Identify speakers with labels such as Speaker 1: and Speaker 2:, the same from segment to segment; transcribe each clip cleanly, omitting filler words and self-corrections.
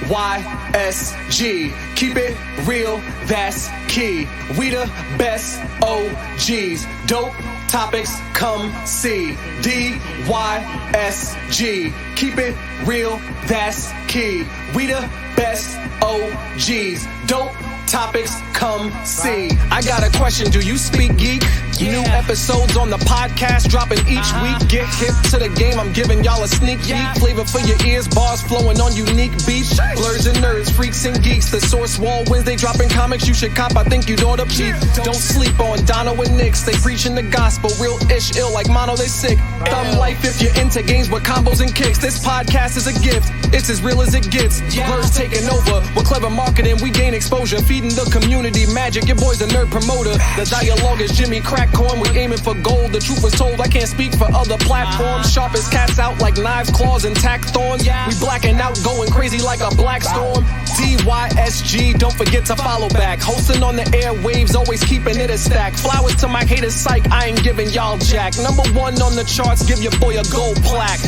Speaker 1: DYSG. Keep it real, that's key. We the best OGs. Dope topics, come see. DYSG. Keep it real, that's key. We the best OGs. Dope topics, come see. I got a question, do you speak geek? New episodes on the podcast dropping each week. Get hip to the game, I'm giving y'all a sneak peek. Flavor for your ears, bars flowing on unique beats. Blerds and nerds, freaks and geeks. The Source Wall Wednesday dropping comics you should cop. I think you know the peep. Don't sleep on Dono and Nix. They preaching the gospel, real ish ill like mono, they sick. Thumb life if you're into games with combos and kicks. This podcast is a gift, it's as real as it gets. Blerds taking over, with clever marketing we gain exposure. Feeding the community magic, your boy's a nerd promoter. The dialogue is Jimmy Crackcorn, we aiming for gold. The truth was told, I can't speak for other platforms. Sharp as cats out like knives, claws, and tack thorns. We blacking out, going crazy like a black storm. DYSG, don't forget to follow back. Hosting on the airwaves, always keeping it a stack. Flowers to my haters, psych, I ain't giving y'all jack. Number one on the charts, give your boy a gold plaque.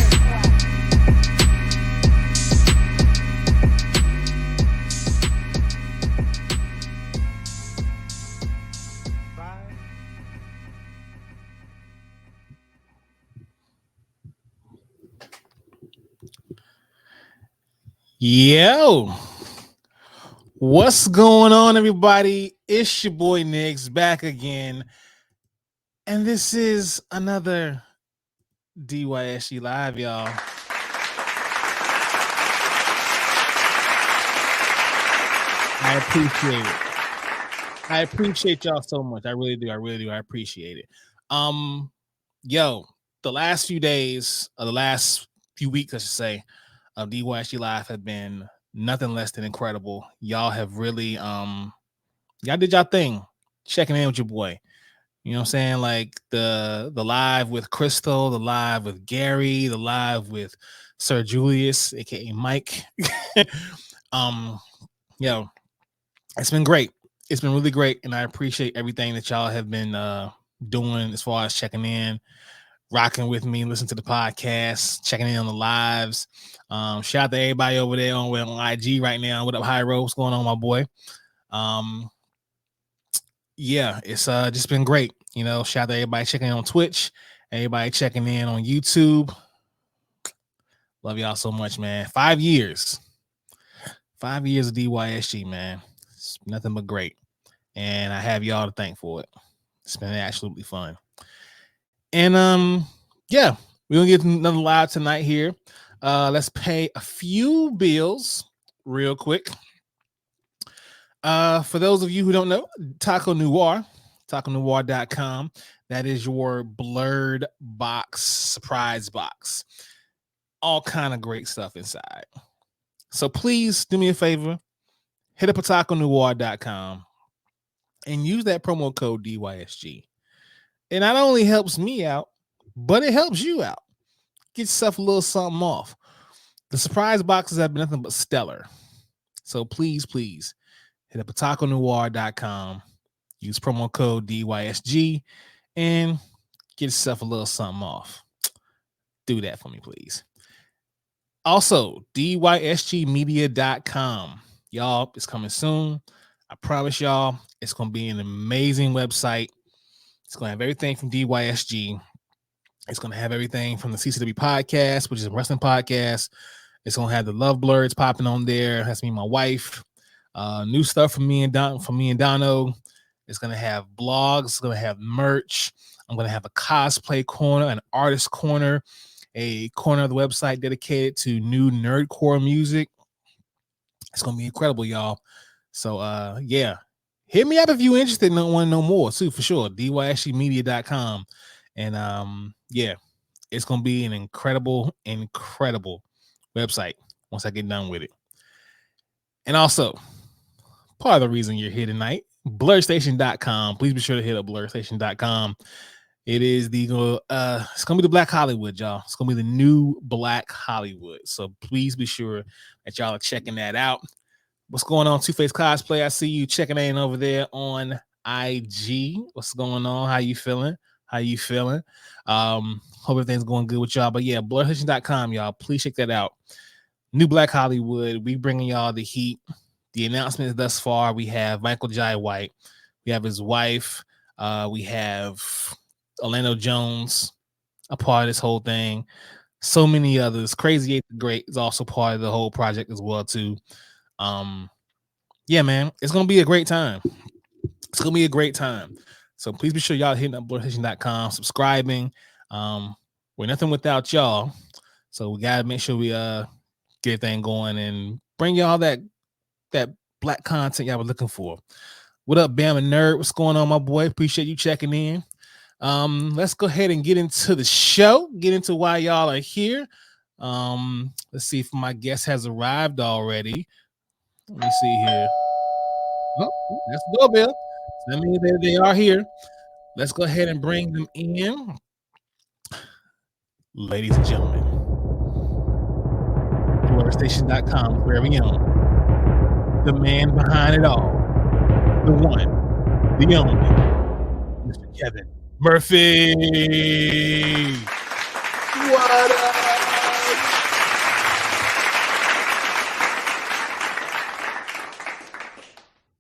Speaker 2: Yo, what's going on, everybody? It's your boy Nix back again, and this is another DYSG Live, y'all. I appreciate it. I appreciate y'all so much. I really do. I appreciate it. Yo, the last few days, or the last few weeks, I should say, of DYSG Live have been nothing less than incredible. Y'all have really y'all did y'all thing, checking in with your boy. You know what I'm saying? Like the live with Crystal, the live with Gary, the live with Sir Julius, aka Mike. Yo, it's been great. It's been really great, and I appreciate everything that y'all have been doing as far as checking in, rocking with me, listen to the podcast, checking in on the lives. Shout out to everybody over there on IG right now. What up, Hyro? What's going on, my boy? Yeah, it's just been great. You know, shout out to everybody checking in on Twitch, everybody checking in on YouTube. Love y'all so much, man. 5 years. 5 years of DYSG, man. It's nothing but great. And I have y'all to thank for it. It's been absolutely fun. And yeah, we're gonna get another live tonight here. Let's pay a few bills real quick. For those of you who don't know, taconoir.com, that is your Blerd box, surprise box. All kind of great stuff inside. So please do me a favor, hit up taconoir.com and use that promo code DYSG. It not only helps me out, but it helps you out. Get yourself a little something off. The surprise boxes have been nothing but stellar. So please hit up taconoir.com, use promo code DYSG, and get yourself a little something off. Do that for me, please. Also, DYSGmedia.com. Y'all, it's coming soon. I promise y'all, it's going to be an amazing website. It's going to have everything from DYSG. It's going to have everything from the CCW podcast, which is a wrestling podcast. It's going to have the Love Blerds popping on there. That's me and my wife. New stuff from me and Dono. It's going to have blogs. It's going to have merch. I'm going to have a cosplay corner, an artist corner, a corner of the website dedicated to new nerdcore music. It's going to be incredible, y'all. So, yeah. Hit me up if you're interested and want to know more, too, for sure. DYSGmedia.com. And, yeah, it's going to be an incredible website once I get done with it. And also, part of the reason you're here tonight, blerdstation.com. Please be sure to hit up blerdstation.com. It is it's going to be the Black Hollywood, y'all. It's going to be the new Black Hollywood. So please be sure that y'all are checking that out. What's going on, Two-Face Cosplay? I see you checking in over there on IG. What's going on? How you feeling? Hope everything's going good with y'all. But yeah, blerdstation.com, y'all. Please check that out. New Black Hollywood. We bringing y'all the heat. The announcements thus far. We have Michael Jai White. We have his wife. We have Orlando Jones, a part of this whole thing. So many others. Crazy Eight the Great is also part of the whole project as well too. Yeah, man, it's gonna be a great time. It's gonna be a great time. So please be sure y'all hitting up blurdstation.com, subscribing. We're nothing without y'all. So we gotta make sure we get everything going and bring y'all that black content y'all were looking for. What up, Bam and Nerd? What's going on, my boy? Appreciate you checking in. Let's go ahead and get into the show, get into why y'all are here. Let's see if my guest has arrived already. Let me see here. Oh, that's the doorbell. That means that they are here. Let's go ahead and bring them in. Ladies and gentlemen, BlerdStation.com, very own, the man behind it all, the one, the only, Mr. Kevin Murphy.
Speaker 3: What up?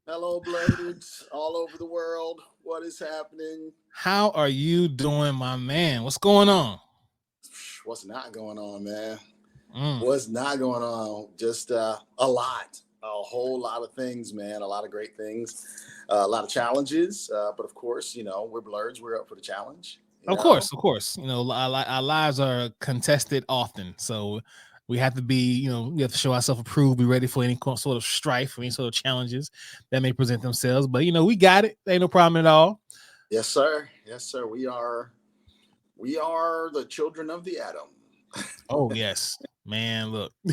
Speaker 3: Hello, Blerders all over the world. What is happening?
Speaker 2: How are you doing, my man? What's going on?
Speaker 3: What's not going on, man? What's not going on? Just a whole lot of things, man. A lot of great things, a lot of challenges. But of course, we're Blerds. We're up for the challenge.
Speaker 2: Of course. Our lives are contested often, so we have to be, we have to show ourselves approved, be ready for any sort of strife, or any sort of challenges that may present themselves. But we got it. Ain't no problem at all.
Speaker 3: Yes, sir. Yes, sir. We are the children of the atom.
Speaker 2: Oh yes, man. Look, you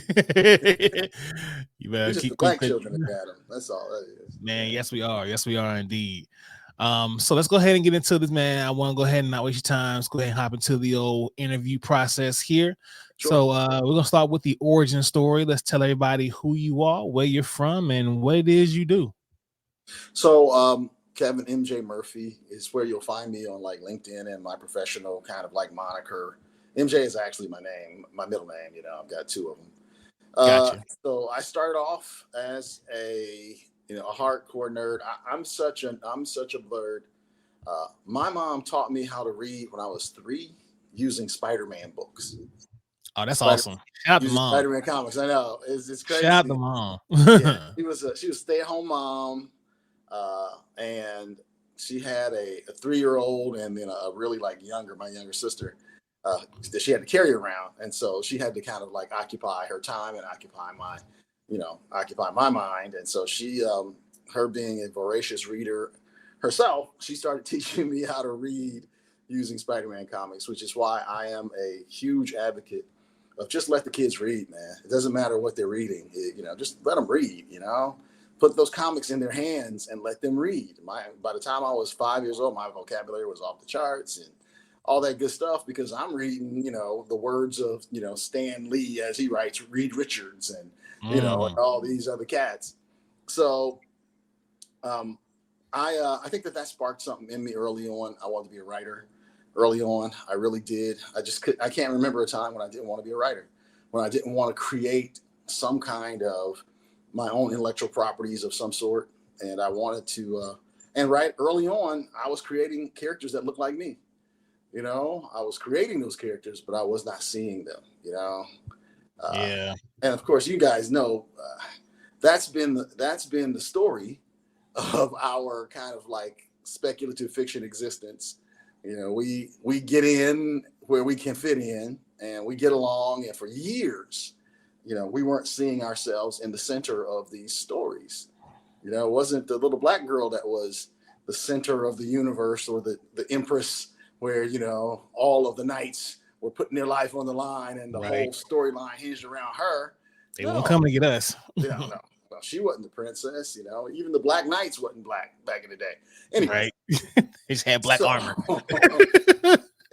Speaker 2: better
Speaker 3: keep the black children of the atom. That's all that is.
Speaker 2: Man, yes, we are. Yes, we are indeed. So let's go ahead and get into this, man. I want to go ahead and not waste your time. Let's go ahead and hop into the old interview process here. Sure. So we're gonna start with the origin story. Let's tell everybody who you are, where you're from, and what it is you do.
Speaker 3: So Kevin MJ Murphy is where you'll find me on like LinkedIn, and my professional kind of like moniker. MJ is actually my name, my middle name. I've got two of them. Gotcha. So I started off as a hardcore nerd. I'm such a blerd. My mom taught me how to read when I was 3 using Spider-Man books.
Speaker 2: Oh, that's awesome! Shout out to mom.
Speaker 3: Spider-Man comics. I know it's crazy.
Speaker 2: Shout out to mom.
Speaker 3: Yeah, she was a stay-at-home mom, and she had a 3-year-old and then a really my younger sister. That she had to carry around, and so she had to kind of like occupy her time and occupy my mind. And so she, her being a voracious reader herself, she started teaching me how to read using Spider-Man comics, which is why I am a huge advocate of just let the kids read, man. It doesn't matter what they're reading, just let them read. Put those comics in their hands and let them read. By the time I was 5 years old, my vocabulary was off the charts and all that good stuff, because I'm reading, the words of, Stan Lee as he writes Reed Richards and, and all these other cats. So I think that sparked something in me early on. I wanted to be a writer early on. I really did. I can't remember a time when I didn't want to be a writer, when I didn't want to create some kind of my own intellectual properties of some sort. And I wanted to, and right early on, I was creating characters that looked like me. I was creating those characters, but I was not seeing them,
Speaker 2: Yeah.
Speaker 3: And of course, you guys know that's been the story of our kind of like speculative fiction existence. We get in where we can fit in, and we get along. And for years, we weren't seeing ourselves in the center of these stories. It wasn't the little black girl that was the center of the universe, or the empress, where, all of the knights were putting their life on the line and the whole storyline hinged around her.
Speaker 2: They won't come to get us.
Speaker 3: No. Well, she wasn't the princess, even the Black Knights wasn't black back in the day. Anyway.
Speaker 2: Right. They just had black armor.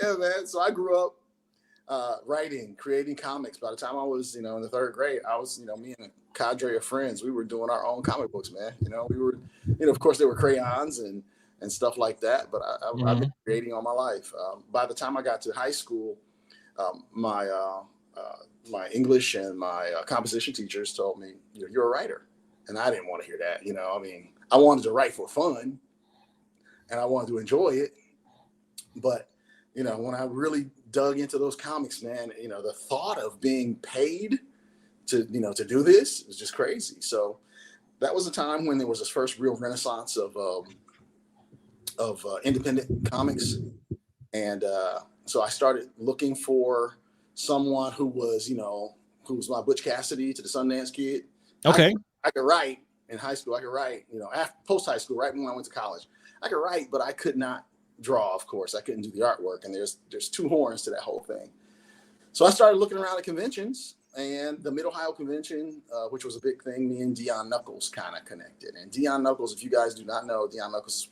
Speaker 3: Yeah, man. So I grew up writing, creating comics. By the time I was, in the 3rd grade, I was, me and a cadre of friends, we were doing our own comic books, man. We were, of course there were crayons and stuff like that, but I've been creating all my life. By the time I got to high school, my my English and my composition teachers told me, you're a writer. And I didn't want to hear that. I mean, I wanted to write for fun and I wanted to enjoy it. But, when I really dug into those comics, man, the thought of being paid to do this is just crazy. So that was a time when there was this first real renaissance of independent comics. And so I started looking for someone who was my Butch Cassidy to the Sundance Kid.
Speaker 2: Okay.
Speaker 3: I could write in high school. I could write, after post high school, right when I went to college. I could write, but I could not draw, of course. I couldn't do the artwork. And there's two horns to that whole thing. So I started looking around at conventions, and the Mid-Ohio Convention, which was a big thing, me and Dion Knuckles kind of connected. And Dion Knuckles, if you guys do not know, Dion Knuckles is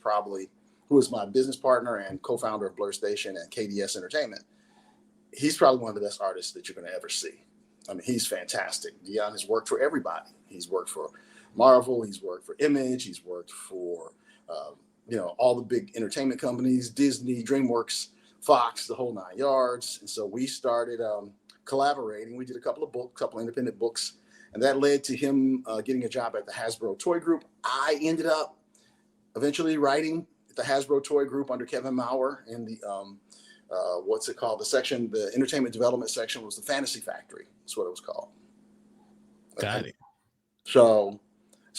Speaker 3: who is my business partner and co-founder of Blerd Station and KDS Entertainment. He's probably one of the best artists that you're going to ever see. I mean, he's fantastic. Dion has worked for everybody. He's worked for Marvel. He's worked for Image. He's worked for, all the big entertainment companies, Disney, DreamWorks, Fox, the whole 9 yards. And so we started collaborating. We did a couple independent books, and that led to him getting a job at the Hasbro Toy Group. I ended up eventually writing at the Hasbro Toy Group under Kevin Maurer in the what's it called? The entertainment development section was the Fantasy Factory. That's what it was called.
Speaker 2: Got it.
Speaker 3: So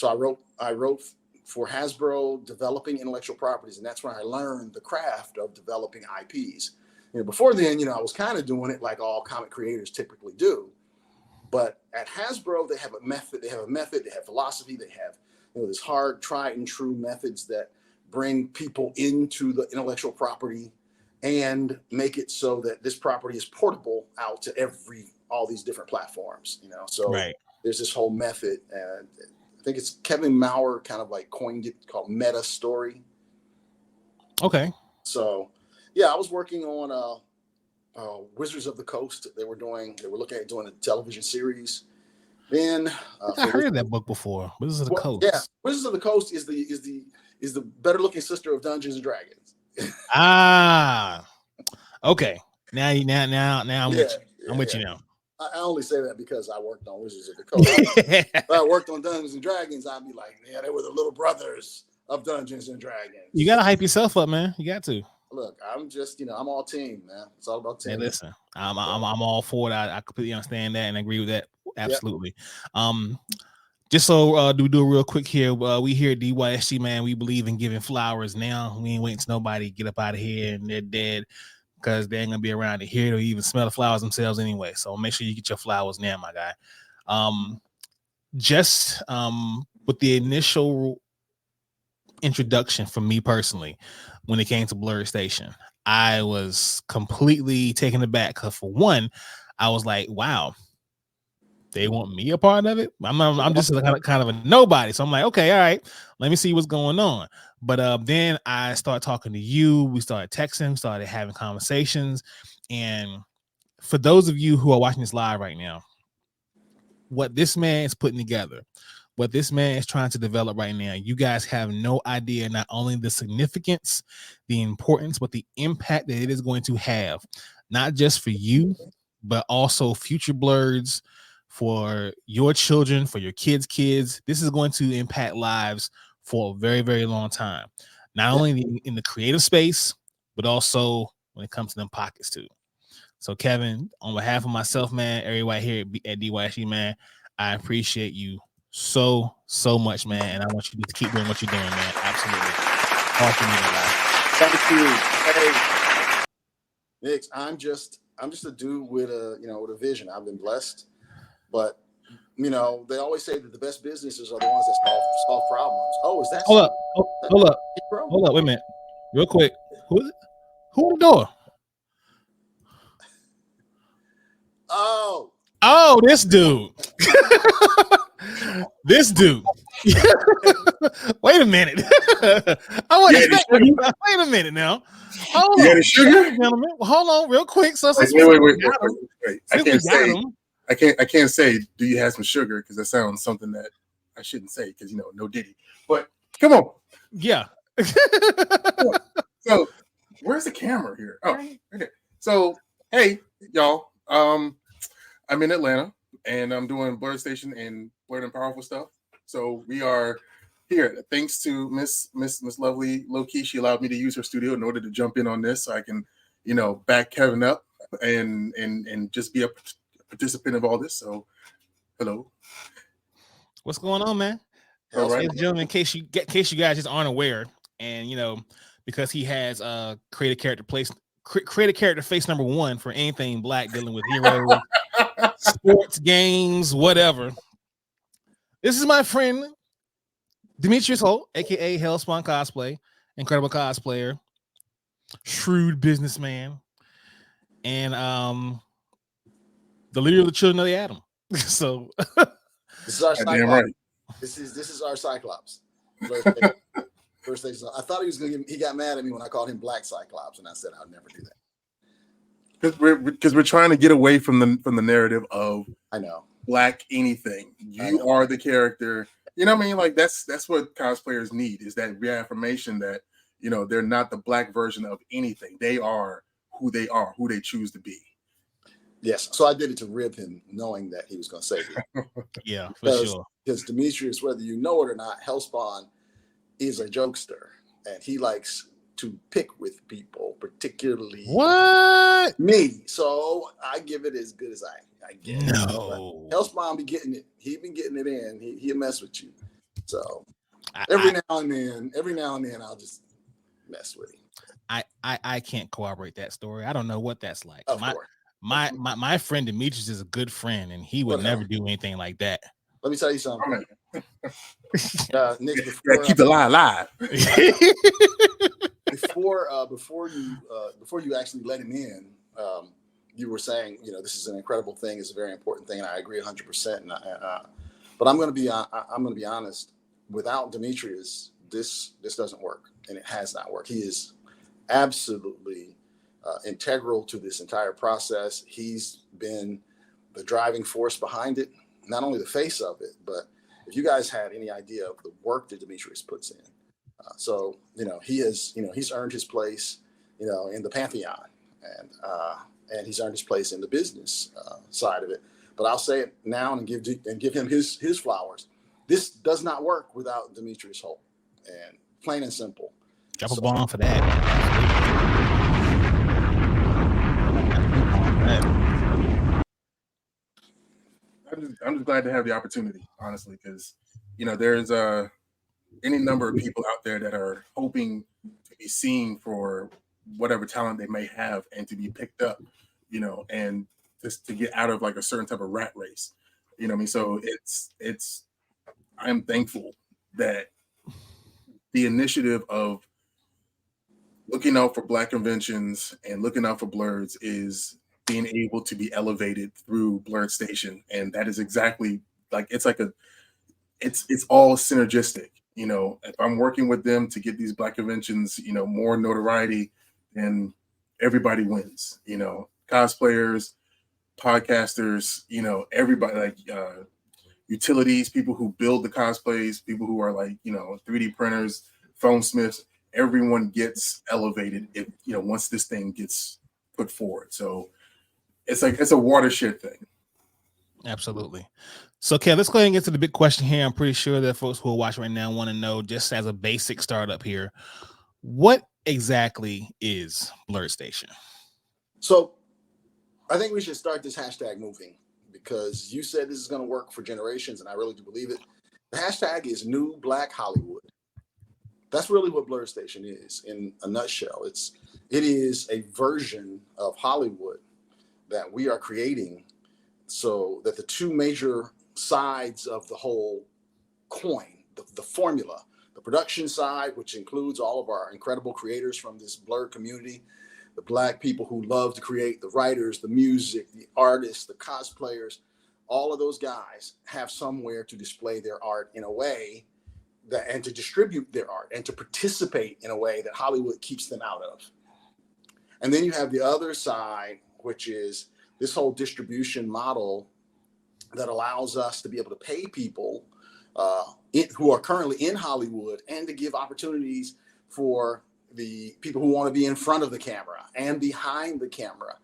Speaker 3: I wrote for Hasbro developing intellectual properties, and that's when I learned the craft of developing IPs. Before then, I was kind of doing it like all comic creators typically do. But at Hasbro, they have a method, they have philosophy, they have this hard, tried and true methods that bring people into the intellectual property and make it so that this property is portable out to all these different platforms. So
Speaker 2: right.
Speaker 3: There's this whole method, and I think it's Kevin Maurer kind of like coined it, called meta story.
Speaker 2: Okay.
Speaker 3: So yeah, I was working on Wizards of the Coast. They were looking at doing a television series. Then
Speaker 2: I heard of that book before. Wizards of the Coast.
Speaker 3: Yeah, Wizards of the Coast is the better looking sister of Dungeons and Dragons.
Speaker 2: Okay. Now I'm with you. I'm with you now.
Speaker 3: I only say that because I worked on Wizards of the Coast. If I worked on Dungeons and Dragons, I'd be like, yeah, they were the little brothers of Dungeons and Dragons.
Speaker 2: You gotta hype yourself up, man. You got to.
Speaker 3: Look, I'm just, I'm all team, man. It's all about team.
Speaker 2: Hey, listen, I'm all for it. I completely understand that and agree with that. Absolutely. Yep. Just so we do a real quick here. We here at DYSG, man, we believe in giving flowers now. We ain't waiting till nobody get up out of here and they're dead, because they ain't gonna be around to hear it or even smell the flowers themselves anyway. So make sure you get your flowers now, my guy. Just with the initial introduction from me personally, when it came to Blerd Station, I was completely taken aback, because for one, I was like, wow, they want me a part of it. I'm just kind of a nobody. So I'm like, okay, all right, let me see what's going on. But then I started talking to you. We started texting, started having conversations. And for those of you who are watching this live right now, what this man is putting together, what this man is trying to develop right now, you guys have no idea not only the significance, the importance, but the impact that it is going to have, not just for you, but also future Blerds, for your children, for your kids' kids. This is going to impact lives for a very, very long time. Not only in the creative space, but also when it comes to them pockets too. So Kevin, on behalf of myself, man, everybody here at DYSG, man, I appreciate you so much, man. And I want you to keep doing what you're doing, man. Absolutely. Awesome.
Speaker 3: Thank you. Hey, Nick, I'm just a dude with a vision. I've been blessed. But, they always say that the best businesses are the ones that solve problems. Oh, is that?
Speaker 2: Hold up. Wait a minute. Real quick. Who at the door? Oh, this dude. This dude. Wait a minute. Wait a minute now. Hold on. You got a sugar? Gentlemen. Hold on real quick. So
Speaker 4: wait. I can't say, do you have some sugar? Because that sounds something that I shouldn't say, because no Diddy. But come on.
Speaker 2: Yeah.
Speaker 4: So where's the camera here? Oh, okay. So hey, y'all. I'm in Atlanta, and I'm doing Blerd Station and Blerd and Powerful stuff. So we are here. Thanks to Miss Lovely Low-Key, she allowed me to use her studio in order to jump in on this, so I can, back Kevin up and just be a participant of all this. So, hello.
Speaker 2: What's going on, man?
Speaker 4: All right,
Speaker 2: ladies and gentlemen, in case you guys just aren't aware, and because he has created character face number 1 for anything black dealing with heroes, sports, games, whatever. This is my friend Demetrius Holt, aka Hellspawn Cosplay, incredible cosplayer, shrewd businessman, and the leader of the Children of the Atom. So
Speaker 3: this is our Cyclops.
Speaker 4: Right.
Speaker 3: This is our Cyclops. First thing, I thought he was gonna he got mad at me when I called him Black Cyclops, and I said I'd never do that.
Speaker 4: Because we're trying to get away from the narrative of Black anything. You are the character. You know what I mean? Like that's what cosplayers need, is that reaffirmation that they're not the Black version of anything. They are, who they choose to be.
Speaker 3: Yes. So I did it to rib him, knowing that he was going to say it.
Speaker 2: Yeah, for sure.
Speaker 3: Because Demetrius, whether you know it or not, Hellspawn is a jokester, and he likes to pick with people, particularly me. So I give it as good as I get.
Speaker 2: No.
Speaker 3: Hellspawn be getting it. He been getting it in. He'll mess with you. So every now and then I'll just mess with him.
Speaker 2: I can't corroborate that story. I don't know what that's like.
Speaker 3: Of course.
Speaker 2: My friend Demetrius is a good friend, and he would never do anything like that.
Speaker 3: Let me tell you something. Nick,
Speaker 4: keep the lie alive.
Speaker 3: Before you actually let him in, you were saying, this is an incredible thing. It's a very important thing, and I agree 100%. But I'm going to be honest. Without Demetrius, this doesn't work, and it has not worked. He is absolutely integral to this entire process. He's been the driving force behind it, not only the face of it, but if you guys had any idea of the work that Demetrius puts in. So he's earned his place, in the pantheon, and he's earned his place in the business side of it. But I'll say it now and give him his flowers. This does not work without Demetrius Holt, and plain and simple.
Speaker 2: Drop a bomb for that.
Speaker 4: I'm just glad to have the opportunity, honestly, because there's any number of people out there that are hoping to be seen for whatever talent they may have and to be picked up, and just to get out of like a certain type of rat race. You know what I mean? So I'm thankful that the initiative of looking out for Black conventions and looking out for Blerds is being able to be elevated through Blerd Station. And that is exactly it's all synergistic. If I'm working with them to get these Black conventions, more notoriety, then everybody wins. Cosplayers, podcasters, everybody, utilities, people who build the cosplays, people who are 3D printers, phone smiths, everyone gets elevated if once this thing gets put forward. So it's a watershed thing.
Speaker 2: Absolutely. So, Kev, let's go ahead and get to the big question here. I'm pretty sure that folks who are watching right now want to know, just as a basic startup here, what exactly is Blerd Station?
Speaker 3: So I think we should start this hashtag moving, because you said this is going to work for generations, and I really do believe it. The hashtag is New Black Hollywood. That's really what Blerd Station is in a nutshell. It is a version of Hollywood that we are creating, so that the two major sides of the whole coin, the formula, the production side, which includes all of our incredible creators from this Blerd community, the Black people who love to create, the writers, the music, the artists, the cosplayers, all of those guys have somewhere to display their art in a way that, and to distribute their art and to participate in a way that Hollywood keeps them out of. And then you have the other side, which is this whole distribution model that allows us to be able to pay people who are currently in Hollywood, and to give opportunities for the people who want to be in front of the camera and behind the camera,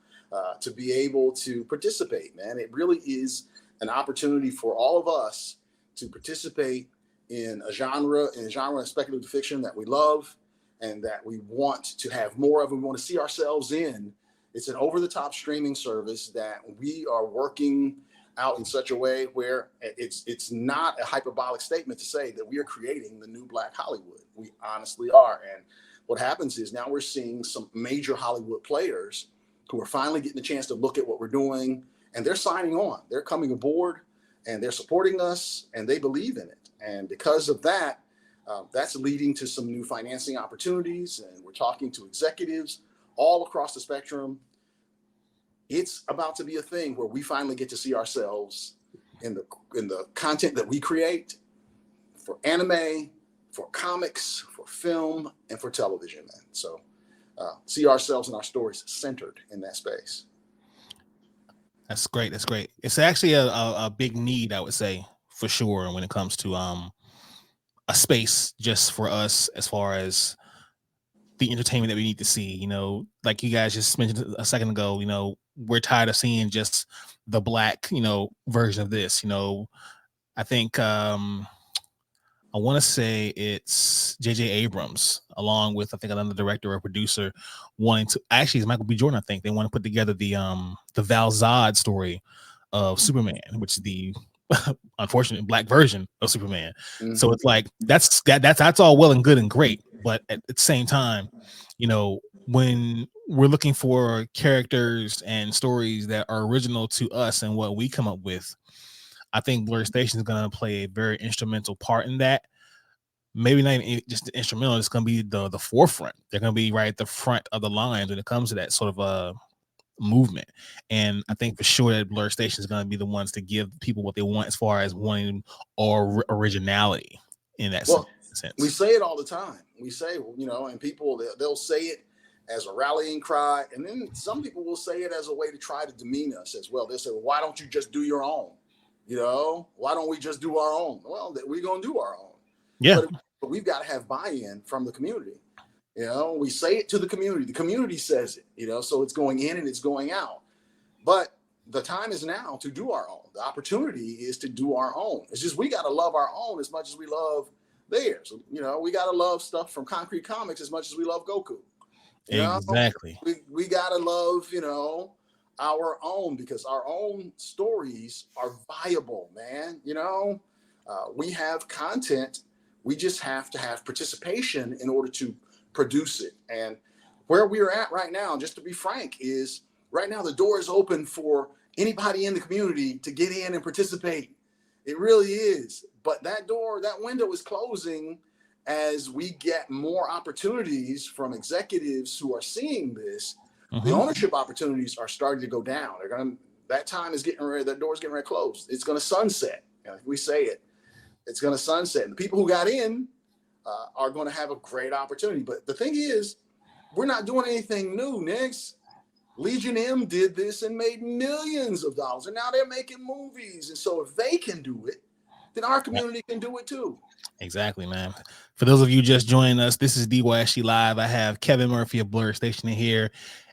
Speaker 3: to be able to participate, man. It really is an opportunity for all of us to participate in a genre of speculative fiction that we love and that we want to have more of, and we want to see ourselves in. It's an over-the-top streaming service that we are working out in such a way where it's not a hyperbolic statement to say that we are creating the new Black Hollywood. We honestly are. And what happens is now we're seeing some major Hollywood players who are finally getting a chance to look at what we're doing, and they're signing on. They're coming aboard, and they're supporting us, and they believe in it. And because of that, that's leading to some new financing opportunities, and we're talking to executives all across the spectrum. It's about to be a thing where we finally get to see ourselves in the content that we create for anime, for comics, for film, and for television, man. So see ourselves and our stories centered in that space.
Speaker 2: That's great. That's great. It's actually a big need, I would say, for sure, when it comes to a space just for us as far as the entertainment that we need to see. You know, like you guys just mentioned a second ago, you know, we're tired of seeing just the Black, you know, version of this. You know, I think I want to say it's J.J. Abrams, along with I think another director or producer, wanting to actually it's Michael B. Jordan. I think they want to put together the Val Zod story of Superman, which is the unfortunate Black version of Superman. Mm-hmm. So it's like that's all well and good and great, but at the same time, you know, when we're looking for characters and stories that are original to us and what we come up with, I think Blerd Station is going to play a very instrumental part in that. Maybe not even just the instrumental, it's going to be the forefront. They're going to be right at the front of the lines when it comes to that sort of a movement. And I think for sure that Blerd Station is going to be the ones to give people what they want as far as wanting or originality in that sense.
Speaker 3: We say it all the time. We say, you know, and people, they'll say it as a rallying cry. And then some people will say it as a way to try to demean us as well. They'll say, well, why don't you just do your own? You know, why don't we just do our own? Well, we're going to do our own.
Speaker 2: Yeah.
Speaker 3: But we've got to have buy-in from the community. You know, we say it to the community. The community says it, you know, so it's going in and it's going out. But the time is now to do our own. The opportunity is to do our own. It's just we got to love our own as much as we love theirs. You know, we got to love stuff from Concrete Comics as much as we love Goku. You
Speaker 2: exactly.
Speaker 3: know? We got to love, you know, our own, because our own stories are viable, man. You know, we have content. We just have to have participation in order to produce it. And where we're at right now, just to be frank, is right now the door is open for anybody in the community to get in and participate. It really is. But that window is closing as we get more opportunities from executives who are seeing this. The ownership opportunities are starting to go down. That time is getting ready. That door's getting ready to close. It's going to sunset. You know, we say it. It's going to sunset. And the people who got in are going to have a great opportunity. But the thing is, we're not doing anything new, Nix. Legion M did this and made millions of dollars, and now they're making movies. And so if they can do it, then our community can do it too.
Speaker 2: Exactly, man. For those of you just joining us, this is DYSG Live. I have Kevin Murphy of Blerd Station here,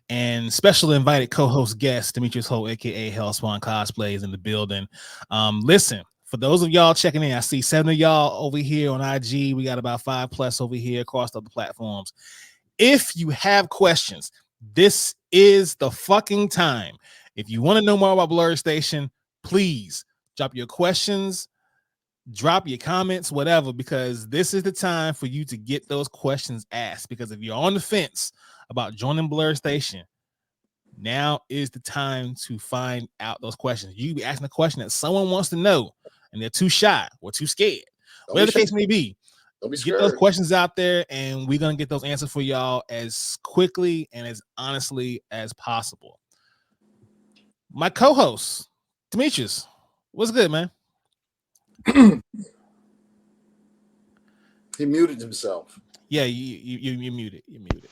Speaker 2: and special invited co-host guest Demetrius Holt, aka Hellspawn Cosplays, in the building. Listen, for those of y'all checking in, I see 7 of y'all over here on IG. We got about 5+ over here across other platforms. If you have questions, this is the fucking time. If you want to know more about Blerd Station, please drop your questions, drop your comments, whatever, because this is the time for you to get those questions asked. Because if you're on the fence about joining Blerd Station, now is the time to find out those questions. You be asking a question that someone wants to know, and they're too shy or too scared, whatever the case may be. Get those questions out there, and we're gonna get those answers for y'all as quickly and as honestly as possible. My co-host, Demetrius, what's good, man?
Speaker 3: He muted himself.
Speaker 2: Yeah, you muted. You muted.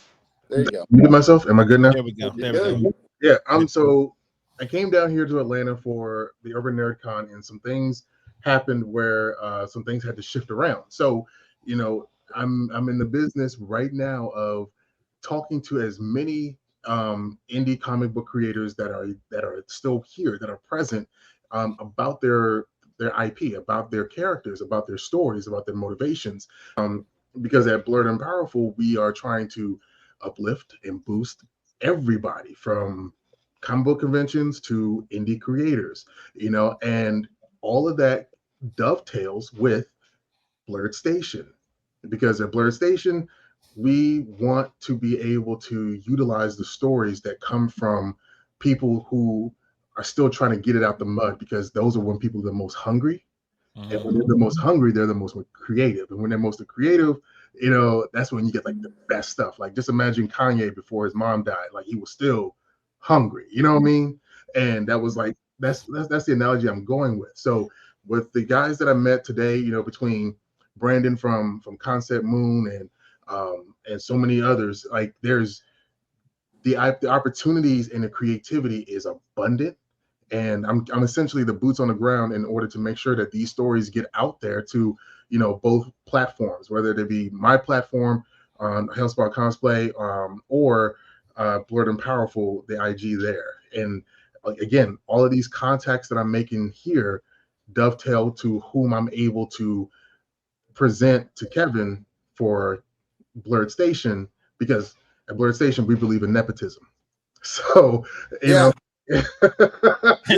Speaker 3: There you go.
Speaker 4: Muted myself. Am I good now?
Speaker 2: There we go. There we go.
Speaker 4: Yeah. So I came down here to Atlanta for the Urban Nerd Con, and some things happened where some things had to shift around. So, you know, I'm in the business right now of talking to as many indie comic book creators that are still here, that are present, about their IP, about their characters, about their stories, about their motivations. Because at Blerd and Powerful, we are trying to uplift and boost everybody from comic book conventions to indie creators, and all of that dovetails with Blerd Station, because at Blerd Station, we want to be able to utilize the stories that come from people who are still trying to get it out the mud, because those are when people are the most hungry. And when they're the most hungry, they're the most creative. And when they're most creative, that's when you get like the best stuff. Like, just imagine Kanye before his mom died. Like, he was still hungry. You know what I mean? And that was like, that's the analogy I'm going with. So with the guys that I met today, between Brandon from Concept Moon and so many others, like, there's the opportunities and the creativity is abundant. And I'm essentially the boots on the ground in order to make sure that these stories get out there to, both platforms, whether they be my platform on Hellspot Cosplay, or Blerd and Powerful, the IG there. And again, all of these contacts that I'm making here dovetail to whom I'm able to present to Kevin for Blerd Station, because at Blerd Station, we believe in nepotism. So,
Speaker 3: we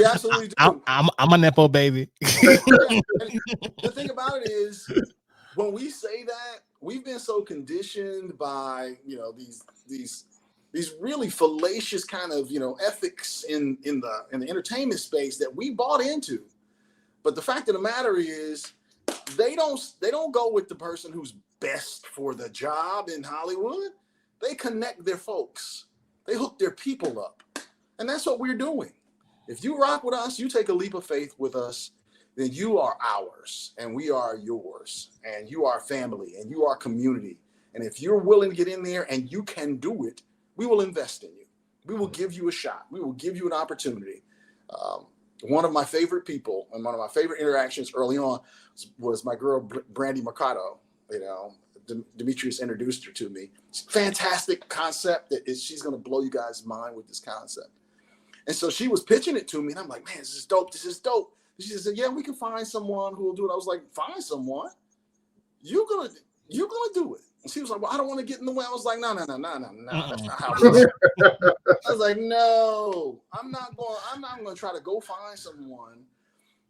Speaker 3: absolutely do.
Speaker 2: I'm a nepo baby.
Speaker 3: The thing about it is, when we say that, we've been so conditioned by these really fallacious kind of ethics in the entertainment space that we bought into. But the fact of the matter is, they don't go with the person who's best for the job in Hollywood. They connect their folks. They hook their people up. And that's what we're doing. If you rock with us, you take a leap of faith with us, then you are ours and we are yours, and you are family and you are community. And if you're willing to get in there and you can do it, we will invest in you. We will give you a shot. We will give you an opportunity. One of my favorite people and one of my favorite interactions early on was my girl, Brandy Mercado. Demetrius introduced her to me. Fantastic concept that she's going to blow you guys' mind with this concept. And so she was pitching it to me, and I'm like, man, this is dope. This is dope. And she said, yeah, we can find someone who will do it. I was like, find someone? You're gonna do it. And she was like, well, I don't want to get in the way. I was like, no, that's not how it works. I was like, no, I'm not going to try to go find someone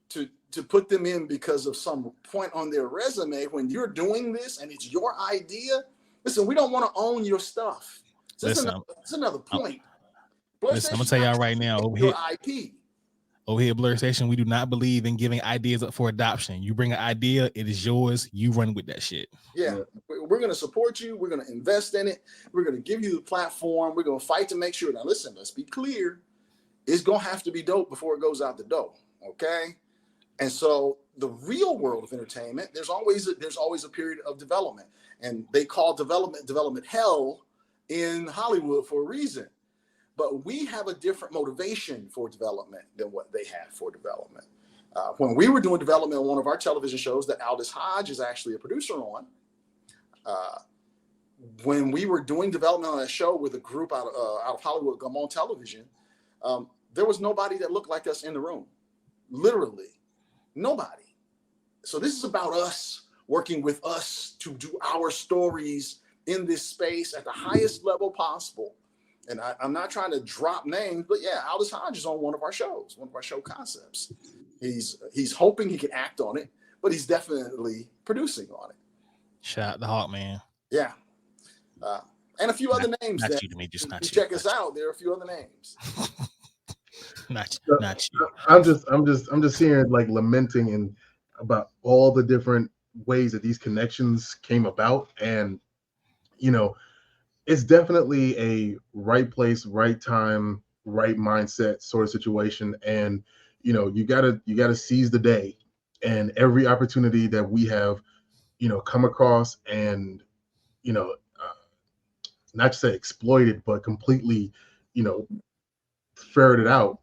Speaker 3: to put them in because of some point on their resume when you're doing this and it's your idea. Listen, we don't want to own your stuff. So that's another point.
Speaker 2: Listen, I'm gonna tell y'all right now, over here at Blerd Station, we do not believe in giving ideas up for adoption. You bring an idea, it is yours. You run with that shit.
Speaker 3: Yeah, we're gonna support you. We're gonna invest in it. We're gonna give you the platform. We're gonna fight to make sure. Now, listen, let's be clear. It's gonna have to be dope before it goes out the door. Okay. And so the real world of entertainment, there's always a period of development, and they call development hell in Hollywood for a reason. But we have a different motivation for development than what they had for development. When we were doing development on one of our television shows that Aldous Hodge is actually a producer on, when we were doing development on a show with a group out of Hollywood, Gaumont Television, there was nobody that looked like us in the room. Literally, nobody. So this is about us working with us to do our stories in this space at the highest level possible. And I'm not trying to drop names, but yeah, Aldous Hodge is on one of our shows, one of our show concepts. He's hoping he can act on it, but he's definitely producing on it.
Speaker 2: Shout out the Hawk, man.
Speaker 3: Yeah. And a few other names.
Speaker 2: Not you, Demetrius. Not you.
Speaker 3: Check us out. There are a few other names.
Speaker 2: Not you.
Speaker 4: I'm just hearing, like, lamenting and about all the different ways that these connections came about. And, it's definitely a right place, right time, right mindset sort of situation. And, you gotta seize the day and every opportunity that we have, come across and, not to say exploited, but completely, ferreted out.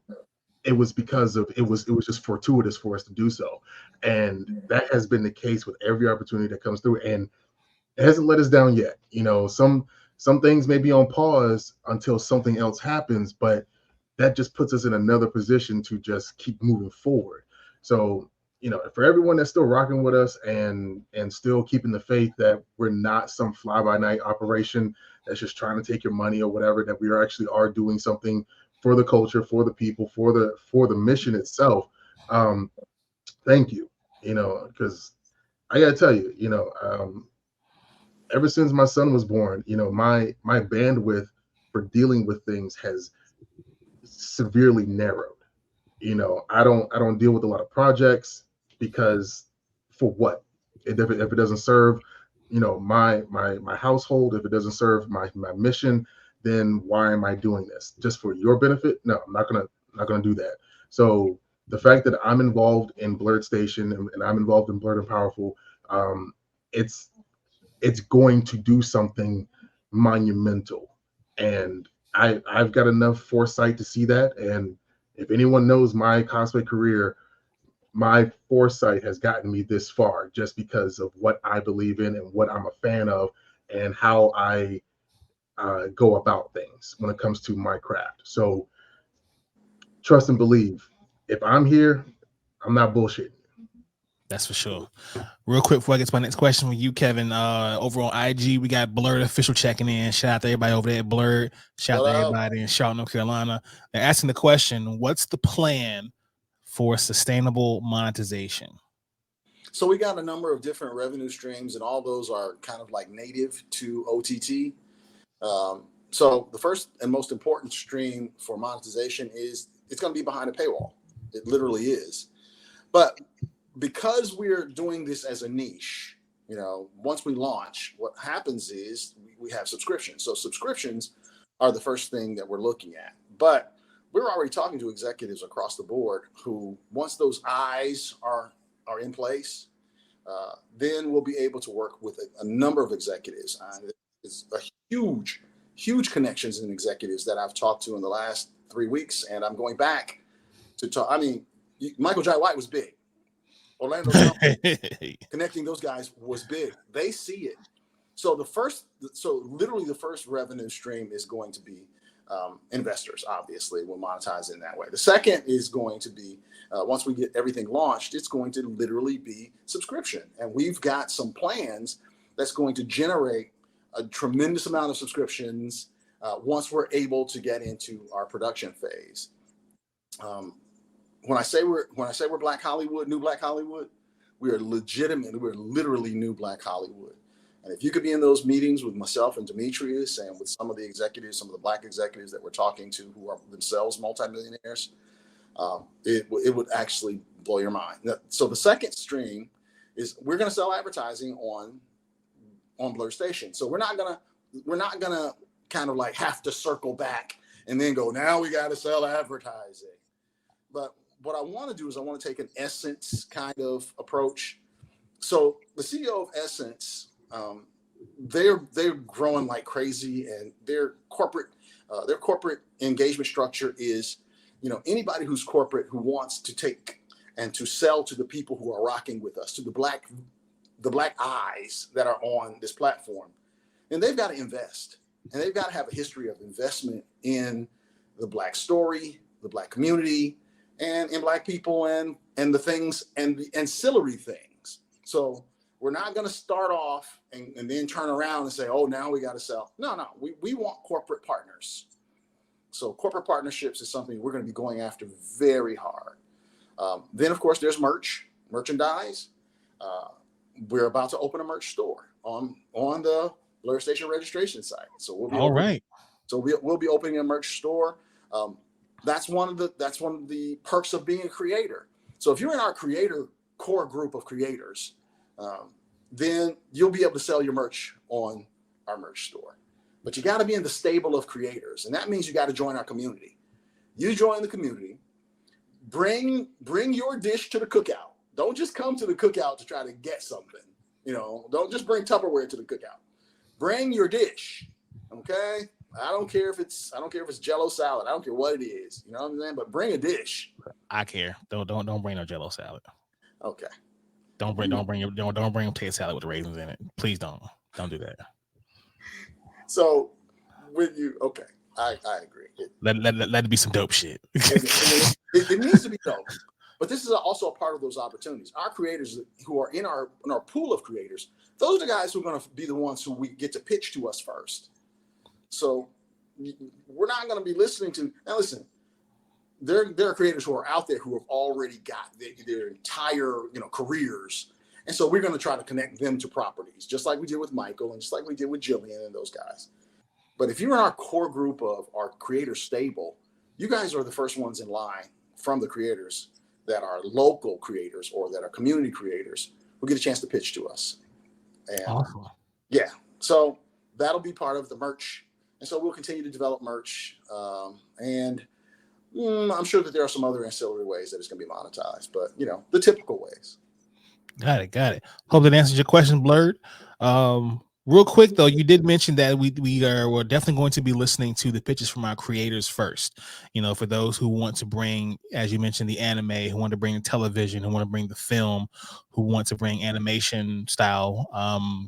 Speaker 4: It was because of it was just fortuitous for us to do so. And that has been the case with every opportunity that comes through. And it hasn't let us down yet. some things may be on pause until something else happens, but that just puts us in another position to just keep moving forward. So, for everyone that's still rocking with us and still keeping the faith that we're not some fly-by-night operation that's just trying to take your money or whatever, that we are doing something for the culture, for the people, for the mission itself. Thank you, because I gotta tell you, ever since my son was born, my bandwidth for dealing with things has severely narrowed. I don't deal with a lot of projects because for what? If it doesn't serve, my household, if it doesn't serve my mission, then why am I doing this? Just for your benefit? No, I'm not gonna do that. So the fact that I'm involved in Blerd Station and I'm involved in Blerd and Powerful, it's going to do something monumental, and I've got enough foresight to see that. And if anyone knows my cosplay career, my foresight has gotten me this far just because of what I believe in and what I'm a fan of and how I go about things when it comes to my craft. So trust and believe. If I'm here, I'm not bullshitting.
Speaker 2: That's for sure. Real quick before I get to my next question with you, Kevin, over on IG, we got Blerd official checking in. Shout out to everybody over there at Blerd. Shout out to everybody in Charlotte, North Carolina. They're asking the question, what's the plan for sustainable monetization?
Speaker 3: So we got a number of different revenue streams, and all those are kind of like native to OTT. So the first and most important stream for monetization is it's going to be behind a paywall. It literally is. But because we're doing this as a niche, once we launch, what happens is we have subscriptions. So subscriptions are the first thing that we're looking at. But we're already talking to executives across the board who, once those eyes are in place, then we'll be able to work with a number of executives. It's a huge connections in executives that I've talked to in the last 3 weeks, and I'm going back to talk. I mean, Michael Jai White was big. Orlando connecting those guys was big. They see it. So literally the first revenue stream is going to be investors. Obviously, we'll monetize in that way. The second is going to be once we get everything launched, it's going to literally be subscription, and we've got some plans that's going to generate a tremendous amount of subscriptions once we're able to get into our production phase. When I say we're Black Hollywood, new Black Hollywood, we are literally new Black Hollywood. And if you could be in those meetings with myself and Demetrius and with some of the executives, some of the Black executives that we're talking to who are themselves multimillionaires, it would actually blow your mind. So the second stream is we're going to sell advertising on Blerd Station. So we're not gonna kind of like have to circle back and then go, now we got to sell advertising. But what I want to do is I want to take an Essence kind of approach. So the CEO of Essence, they're growing like crazy, and their corporate engagement structure is, anybody who's corporate who wants to take and to sell to the people who are rocking with us, to the black eyes that are on this platform, and they've got to invest, and they've got to have a history of investment in the Black story, the Black community, and in Black people, and the things and the ancillary things. So we're not going to start off and then turn around and say, oh, now we got to sell. No, we want corporate partners. So corporate partnerships is something we're going to be going after very hard. Then, of course, there's merchandise. We're about to open a merch store on the Blerd Station registration site. So we'll be opening a merch store. That's one of the perks of being a creator. So if you're in our creator core group of creators, then you'll be able to sell your merch on our merch store. But you got to be in the stable of creators, and that means you got to join our community. You join the community, bring your dish to the cookout. Don't just come to the cookout to try to get something. Don't just bring Tupperware to the cookout. Bring your dish, okay? I don't care if it's Jello salad. I don't care what it is. You know what I'm saying? But bring a dish.
Speaker 2: I care. Don't bring no Jello salad.
Speaker 3: Okay.
Speaker 2: Don't bring potato salad with the raisins in it. Please don't do that.
Speaker 3: So when you I agree.
Speaker 2: Let it be some dope shit.
Speaker 3: It needs to be dope. But this is also a part of those opportunities. Our creators who are in our pool of creators, those are the guys who are going to be the ones who we get to pitch to us first. So we're not going to be listening to. Now, listen, there are creators who are out there who have already got their entire careers, and so we're going to try to connect them to properties, just like we did with Michael and just like we did with Jillian and those guys. But if you're in our core group of our creator stable, you guys are the first ones in line from the creators that are local creators or that are community creators who get a chance to pitch to us. And
Speaker 2: awesome.
Speaker 3: Yeah, so that'll be part of the merch. And so we'll continue to develop merch. And I'm sure that there are some other ancillary ways that it's going to be monetized, but the typical ways.
Speaker 2: Got it. Hope that answers your question, Blerd. Real quick though, you did mention that we're definitely going to be listening to the pitches from our creators first. For those who want to bring, as you mentioned, the anime, who want to bring the television, who want to bring the film, who want to bring animation style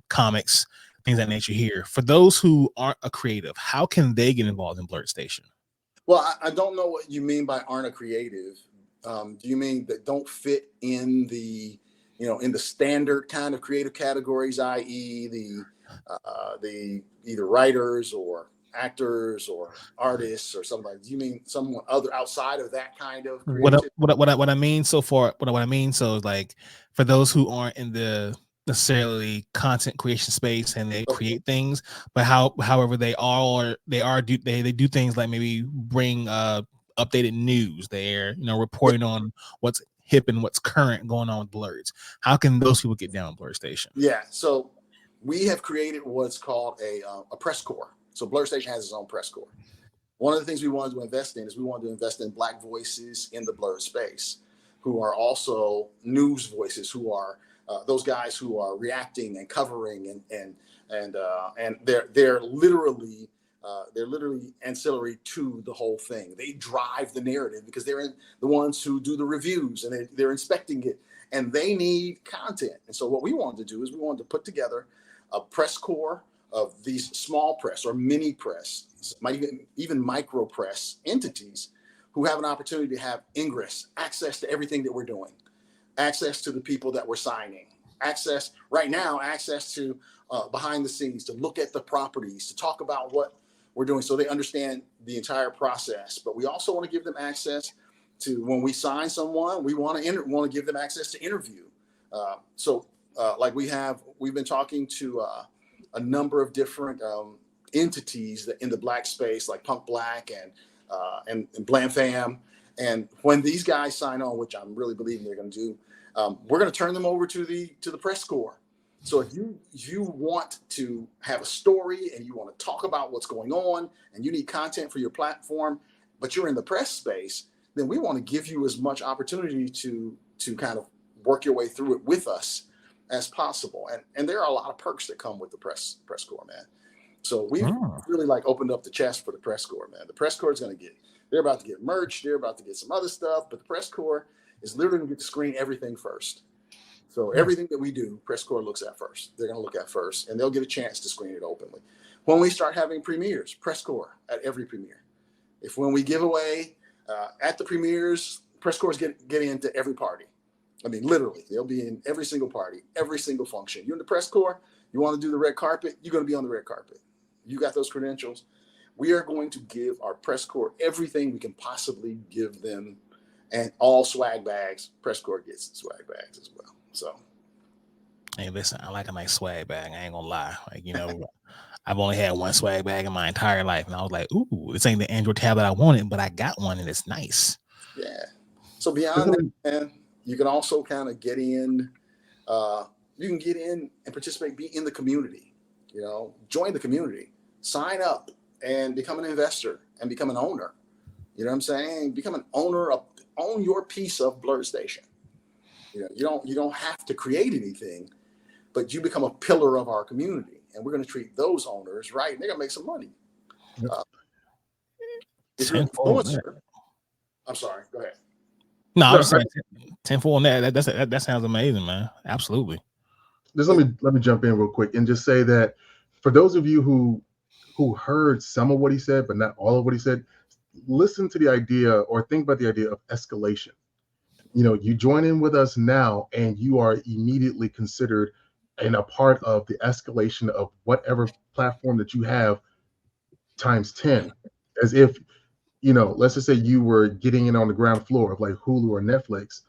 Speaker 2: comics, things of that nature here. For those who aren't a creative, how can they get involved in Blerd Station?
Speaker 3: Well, I don't know what you mean by aren't a creative. Do you mean that don't fit in the in the standard kind of creative categories, i.e. the either writers or actors or artists or something like that? Do you mean someone other outside of that kind of creative?
Speaker 2: What I mean so is like for those who aren't in the necessarily content creation space and they create things, but however they do things like maybe bring updated news. They're reporting on what's hip and what's current going on with Blerds. How can those people get down Blerd Station?
Speaker 3: Yeah, so we have created what's called a press corps. So Blerd Station has its own press corps. One of the things we wanted to invest in is we wanted to invest in Black voices in the Blerd space, who are also news voices, who are those guys who are reacting and covering and they're literally ancillary to the whole thing. They drive the narrative because they're the ones who do the reviews and they're inspecting it, and they need content. And so what we wanted to do is we wanted to put together a press corps of these small press or mini press, even micro press entities who have an opportunity to have ingress, access to everything that we're doing, access to the people that we're signing, access to behind the scenes, to look at the properties, to talk about what we're doing so they understand the entire process. But we also want to give them access to, when we sign someone, we want to give them access to interview. Like we've been talking to a number of different entities that in the Black space, like Punk Black and Blam Fam. And when these guys sign on, which I'm really believing they're going to do, we're going to turn them over to the press corps. So if you want to have a story and you want to talk about what's going on and you need content for your platform, but you're in the press space, then we want to give you as much opportunity to kind of work your way through it with us as possible. And there are a lot of perks that come with the press corps, man. So we've really opened up the chest for the press corps, man. The press corps is they're about to get merch, they're about to get some other stuff, but the press corps is literally going to get to screen everything first. So everything that we do, press corps looks at first. They're going to look at first, and they'll get a chance to screen it openly. When we start having premieres, press corps at every premiere. When we give away at the premieres, press corps get into every party. I mean, literally, they'll be in every single party, every single function. You're in the press corps, you want to do the red carpet, you're going to be on the red carpet. You got those credentials. We are going to give our press corps everything we can possibly give them, and all swag bags. Press corps gets swag bags as well. So,
Speaker 2: hey, listen, I like a nice swag bag. I ain't gonna lie. I've only had one swag bag in my entire life, and I was like, "Ooh, this ain't the Android tablet I wanted, but I got one, and it's nice."
Speaker 3: Yeah. So beyond that, man, you can also kind of get in. You can get in and participate, be in the community. Join the community, sign up, and become an investor and become an owner. You know what I'm saying? Become an owner own your piece of Blerd Station. You don't have to create anything, but you become a pillar of our community, and we're going to treat those owners right, and they're going to make some money. If you're an influencer, I'm sorry, go ahead.
Speaker 2: No, I was saying 10-4 on that. That sounds amazing, man. Absolutely.
Speaker 4: Just let me jump in real quick and just say that for those of you who who heard some of what he said, but not all of what he said, listen to the idea or think about the idea of escalation. You join in with us now and you are immediately considered and a part of the escalation of whatever platform that you have times 10, as if, let's just say you were getting in on the ground floor of like Hulu or Netflix,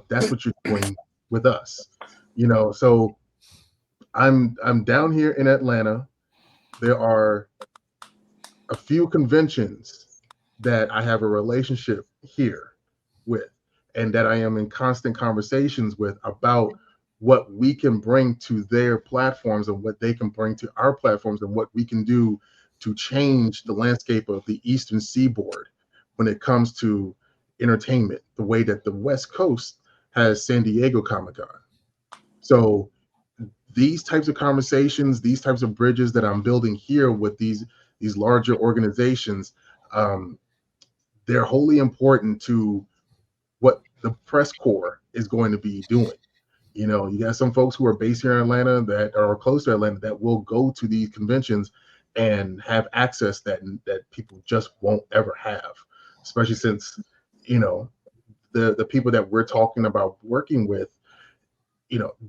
Speaker 4: that's what you're doing with us. So I'm down here in Atlanta. There are a few conventions that I have a relationship here with, and that I am in constant conversations with about what we can bring to their platforms and what they can bring to our platforms and what we can do to change the landscape of the Eastern Seaboard when it comes to entertainment, the way that the West Coast has San Diego Comic-Con. So these types of conversations, these types of bridges that I'm building here with these larger organizations, they're wholly important to what the press corps is going to be doing. You got some folks who are based here in Atlanta that are close to Atlanta that will go to these conventions and have access that people just won't ever have, especially since, the people that we're talking about working with,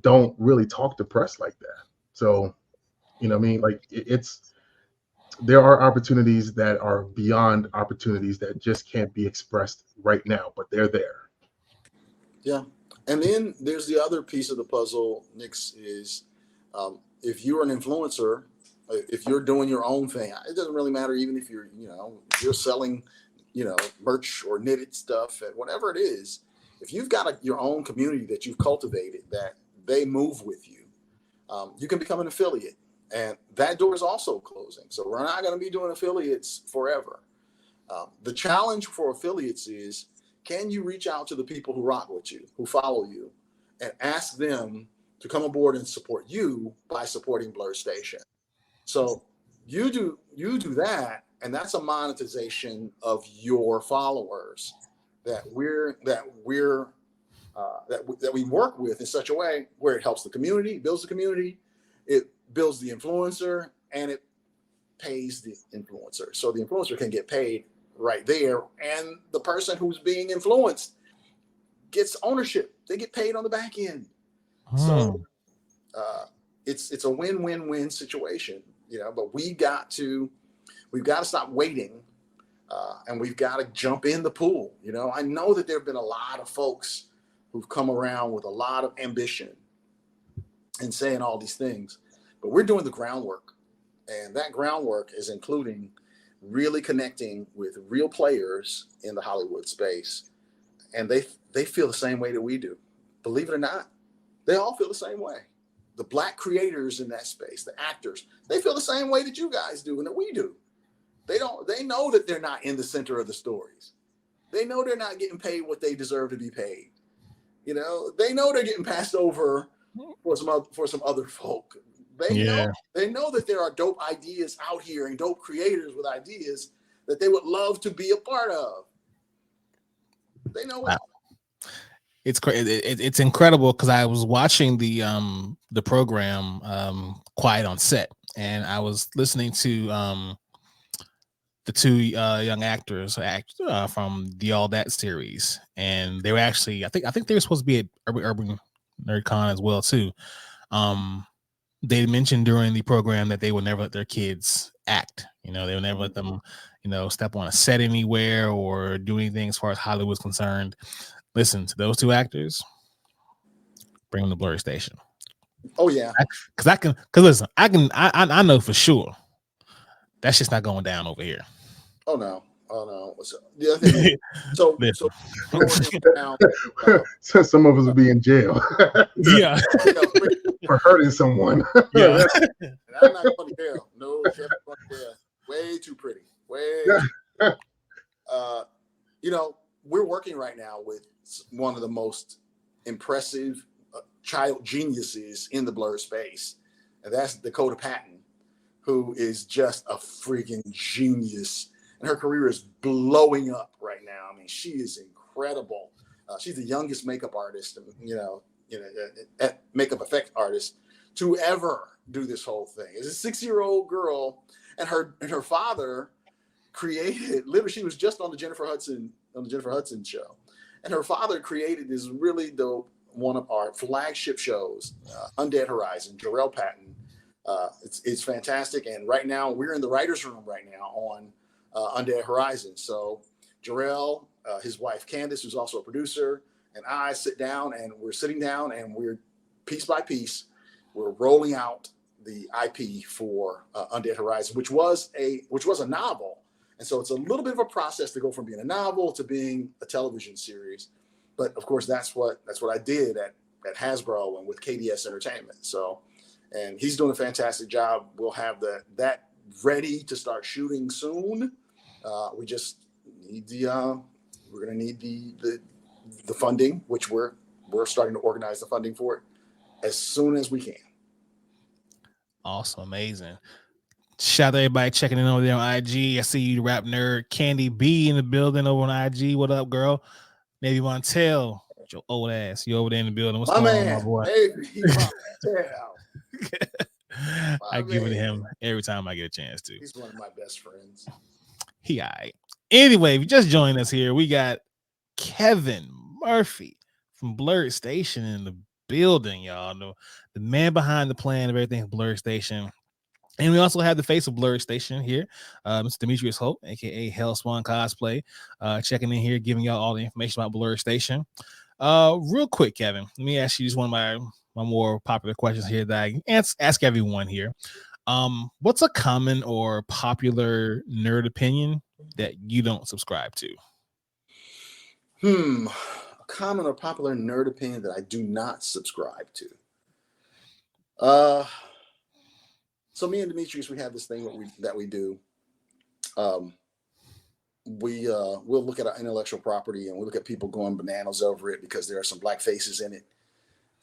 Speaker 4: don't really talk to press like that. So, what I mean, like there are opportunities that are beyond opportunities that just can't be expressed right now, but they're there.
Speaker 3: Yeah. And then there's the other piece of the puzzle, Nix, is if you're an influencer, if you're doing your own thing, it doesn't really matter, even if you're, if you're selling, merch or knitted stuff and whatever it is, if you've got your own community that you've cultivated, that they move with you, you can become an affiliate. And that door is also closing. So we're not going to be doing affiliates forever. The challenge for affiliates is, can you reach out to the people who rock with you, who follow you, and ask them to come aboard and support you by supporting Blerd Station? So you do that, and that's a monetization of your followers that we work with in such a way where it helps the community, builds the community, it builds the influencer, and it pays the influencer. So the influencer can get paid right there, and the person who's being influenced gets ownership. They get paid on the back end. So it's a win-win-win situation, but we've got to stop waiting, and we've got to jump in the pool. I know that there have been a lot of folks who've come around with a lot of ambition and saying all these things, but we're doing the groundwork, and that groundwork is including really connecting with real players in the Hollywood space. And they feel the same way that we do. Believe it or not, they all feel the same way. The Black creators in that space, the actors, they feel the same way that you guys do and that we do. They know that they're not in the center of the stories. They know they're not getting paid what they deserve to be paid. They know they're getting passed over for some other folk. They know that there are dope ideas out here and dope creators with ideas that they would love to be a part of. They know it.
Speaker 2: It's incredible, because I was watching the program Quiet on Set, and I was listening to the two young actors from the All That series, and they were actually I think they were supposed to be at Urban NerdCon as well too. They mentioned during the program that they would never let their kids act. They would never let them, step on a set anywhere or do anything as far as Hollywood's concerned. Listen to those two actors. Bring them to Blerd Station.
Speaker 3: Oh yeah,
Speaker 2: because I know for sure that's just not going down over here.
Speaker 3: Oh no. So the other thing
Speaker 4: so some of us will be in jail.
Speaker 2: Yeah.
Speaker 4: For hurting someone.
Speaker 3: Yeah. And I'm not going to jail. No, going to jail. Way too pretty. We're working right now with one of the most impressive child geniuses in the Blerd space, and that's Dakota Patton, who is just a freaking genius. And her career is blowing up right now. I mean, she is incredible. She's the youngest makeup artist, makeup effect artist to ever do this whole thing. It's a 6-year-old girl, And her father created, literally, she was just on the Jennifer Hudson show, and her father created this really dope, one of our flagship shows, Undead Horizon. Jarrell Patton. It's fantastic, and right now we're in the writers' room right now on Undead Horizon. So Jarrell, his wife Candace, who's also a producer, and I we're sitting down and we're piece by piece, we're rolling out the IP for Undead Horizon, which was a novel. And so it's a little bit of a process to go from being a novel to being a television series. But of course, that's what I did at Hasbro and with KDS Entertainment. So, and he's doing a fantastic job. We'll have that ready to start shooting soon. We just need we're going to need the funding, which we're starting to organize the funding for it as soon as we can.
Speaker 2: Awesome. Amazing. Shout out to everybody checking in over there on IG. I see you, Rap Nerd. Candy B in the building over on IG. What up, girl? Navy Montel, your old ass. You over there in the building. What's going on, my boy?
Speaker 3: Navy Montel.
Speaker 2: I give it to him every time I get a chance to.
Speaker 3: He's one of my best friends.
Speaker 2: He all right. Anyway, if you just joined us here, we got Kevin Murphy from Blerd Station in the building, y'all. The man behind the plan of everything Blerd Station. And we also have the face of Blerd Station here, Mr. Demetrius Hope, aka Hellspawn Cosplay, checking in here, giving y'all all the information about Blerd Station. Real quick, Kevin, let me ask you just one of my more popular questions here that I ask everyone here. What's a common or popular nerd opinion that you don't subscribe to?
Speaker 3: A common or popular nerd opinion that I do not subscribe to. So me and Demetrius, we have this thing that we do. We'll look at our intellectual property and we look at people going bananas over it because there are some black faces in it.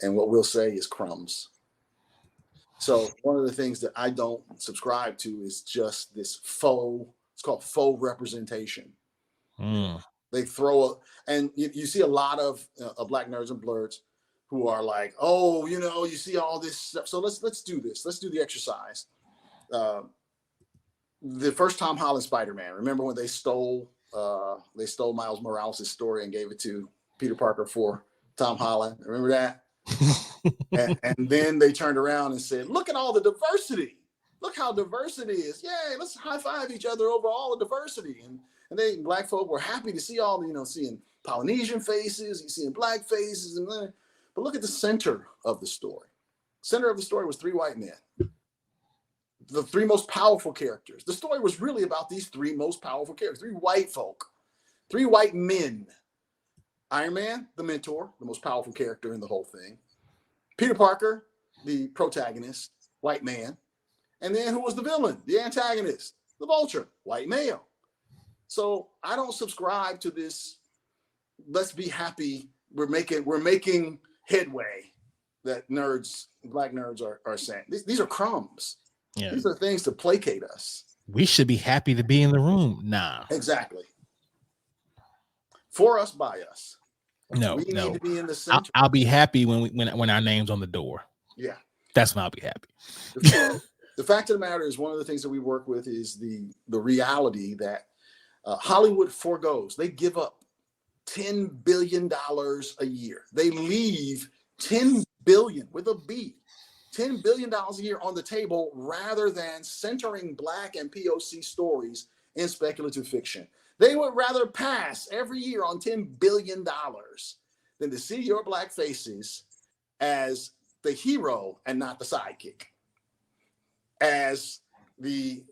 Speaker 3: And what we'll say is crumbs. So one of the things that I don't subscribe to is just this it's called faux representation. They throw and you see a lot of black nerds and blerds who are like, oh, you see all this stuff. So let's do this. Let's do the exercise. The first Tom Holland Spider-Man. Remember when they stole Miles Morales' story and gave it to Peter Parker for Tom Holland? Remember that? and then they turned around and said, look at all the diversity. Look how diverse it is. Yay, let's high five each other over all the diversity. And they black folk were happy to see all seeing Polynesian faces, you seeing black faces, but look at the center of the story. Center of the story was 3 white men. The 3 most powerful characters. The story was really about these 3 most powerful characters, 3 white folk, 3 white men. Iron Man, the mentor, the most powerful character in the whole thing. Peter Parker, the protagonist, white man. And then who was the villain, the antagonist, the Vulture, white male. So I don't subscribe to this. Let's be happy. We're making headway that black nerds are saying. These are crumbs. Yeah. These are things to placate us.
Speaker 2: We should be happy to be in the room. Nah.
Speaker 3: Exactly. For us, by us.
Speaker 2: No,
Speaker 3: we need to be in the center.
Speaker 2: I'll be happy when our name's on the door.
Speaker 3: Yeah.
Speaker 2: That's when I'll be happy.
Speaker 3: The fact of the matter is, one of the things that we work with is the reality that Hollywood forgoes. They give up $10 billion a year. They leave $10 billion with a B, $10 billion a year on the table rather than centering Black and POC stories in speculative fiction. They would rather pass every year on $10 billion than to see your black faces as the hero and not the sidekick, as the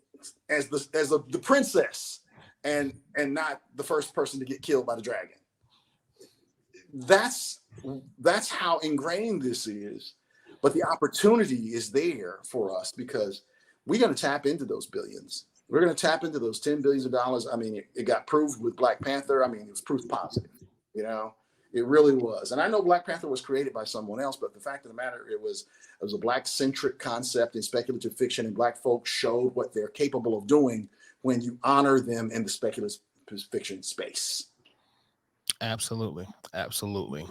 Speaker 3: princess and not the first person to get killed by the dragon. That's how ingrained this is. But the opportunity is there for us because we're going to tap into those billions. We're going to tap into those $10 billion. I mean, it got proved with Black Panther. I mean, it was proof positive, it really was. And I know Black Panther was created by someone else, but the fact of the matter, it was a black centric concept in speculative fiction, and black folks showed what they're capable of doing when you honor them in the speculative fiction space.
Speaker 2: Absolutely. Absolutely.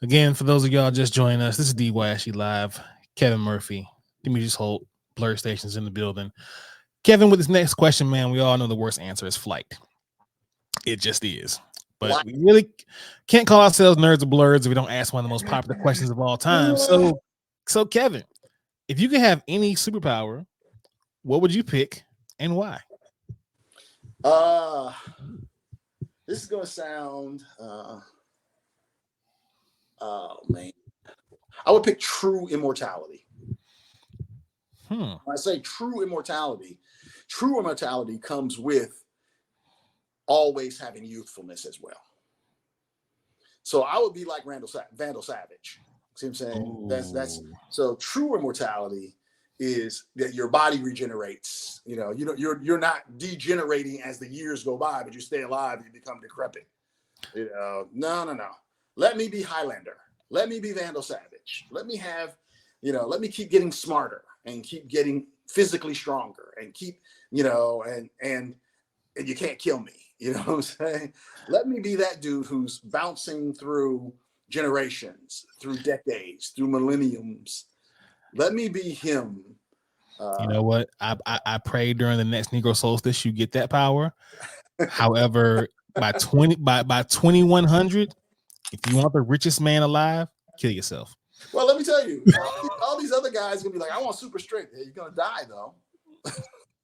Speaker 2: Again, for those of y'all just joining us, this is DYSG Live. Kevin Murphy, Demetrius Holt, Blerd Station's in the building. Kevin, with this next question, man, we all know the worst answer is flight. It just is. But we really can't call ourselves nerds or blurs if we don't ask one of the most popular questions of all time. So Kevin, if you could have any superpower, what would you pick and why?
Speaker 3: This is gonna sound oh man. I would pick true immortality. When I say true immortality comes with always having youthfulness as well. So I would be like Vandal Savage. See what I'm saying? Ooh. That's so true immortality is that your body regenerates. You know, you're not degenerating as the years go by, but you stay alive, you become decrepit. You know, no. Let me be Highlander. Let me be Vandal Savage. Let me have, let me keep getting smarter and keep getting physically stronger and keep, and you can't kill me. You know what I'm saying? Let me be that dude who's bouncing through generations, through decades, through millenniums. Let me be him.
Speaker 2: You know what? I pray during the next Negro Solstice you get that power. However, by 2100, if you want the richest man alive, kill yourself.
Speaker 3: Well, let me tell you, all these other guys are gonna be like, I want super strength. Hey, you're gonna die though.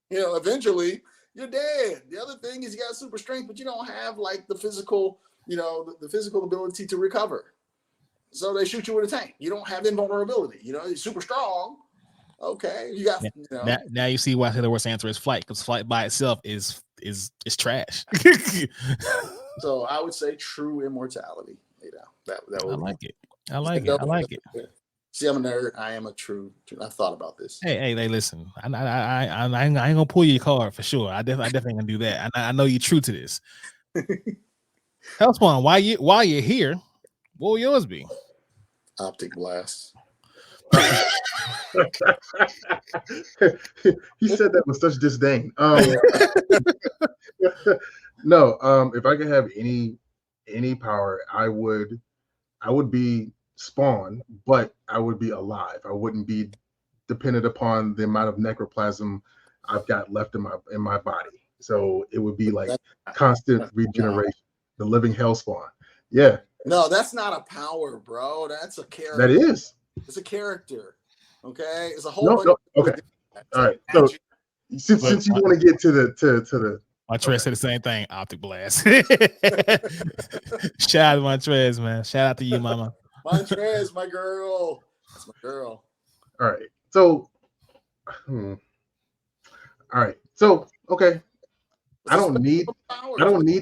Speaker 3: Eventually you're dead. The other thing is you got super strength, but you don't have like the physical, the physical ability to recover. So they shoot you with a tank. You don't have invulnerability. You're super strong. Okay, you got.
Speaker 2: Now you see why I say the worst answer is flight, because flight by itself is trash.
Speaker 3: So I would say true immortality. That would.
Speaker 2: I like it.
Speaker 3: See, I'm a nerd. I am a true. I've thought about this.
Speaker 2: Hey, listen. I ain't gonna pull your card for sure. I definitely gonna do that. I know you're true to this. Hellspawn, while you're here, what will yours be?
Speaker 3: Optic blast.
Speaker 4: He said that with such disdain. No, if I could have any power, I would be Spawn, but I would be alive. I wouldn't be dependent upon the amount of necroplasm I've got left in my body. So it would be like constant regeneration, the living Hellspawn. Yeah.
Speaker 3: No, that's not a power, bro. That's a character.
Speaker 4: That is.
Speaker 3: It's a character. Okay, it's a whole. bunch
Speaker 4: okay. All right. So since you want to get to the.
Speaker 2: Montrez said the same thing. Optic blast. Shout out to Montrez, man. Shout out to you, mama.
Speaker 3: Montrez, my girl. That's my girl.
Speaker 4: All right. So. All right. So okay. I don't need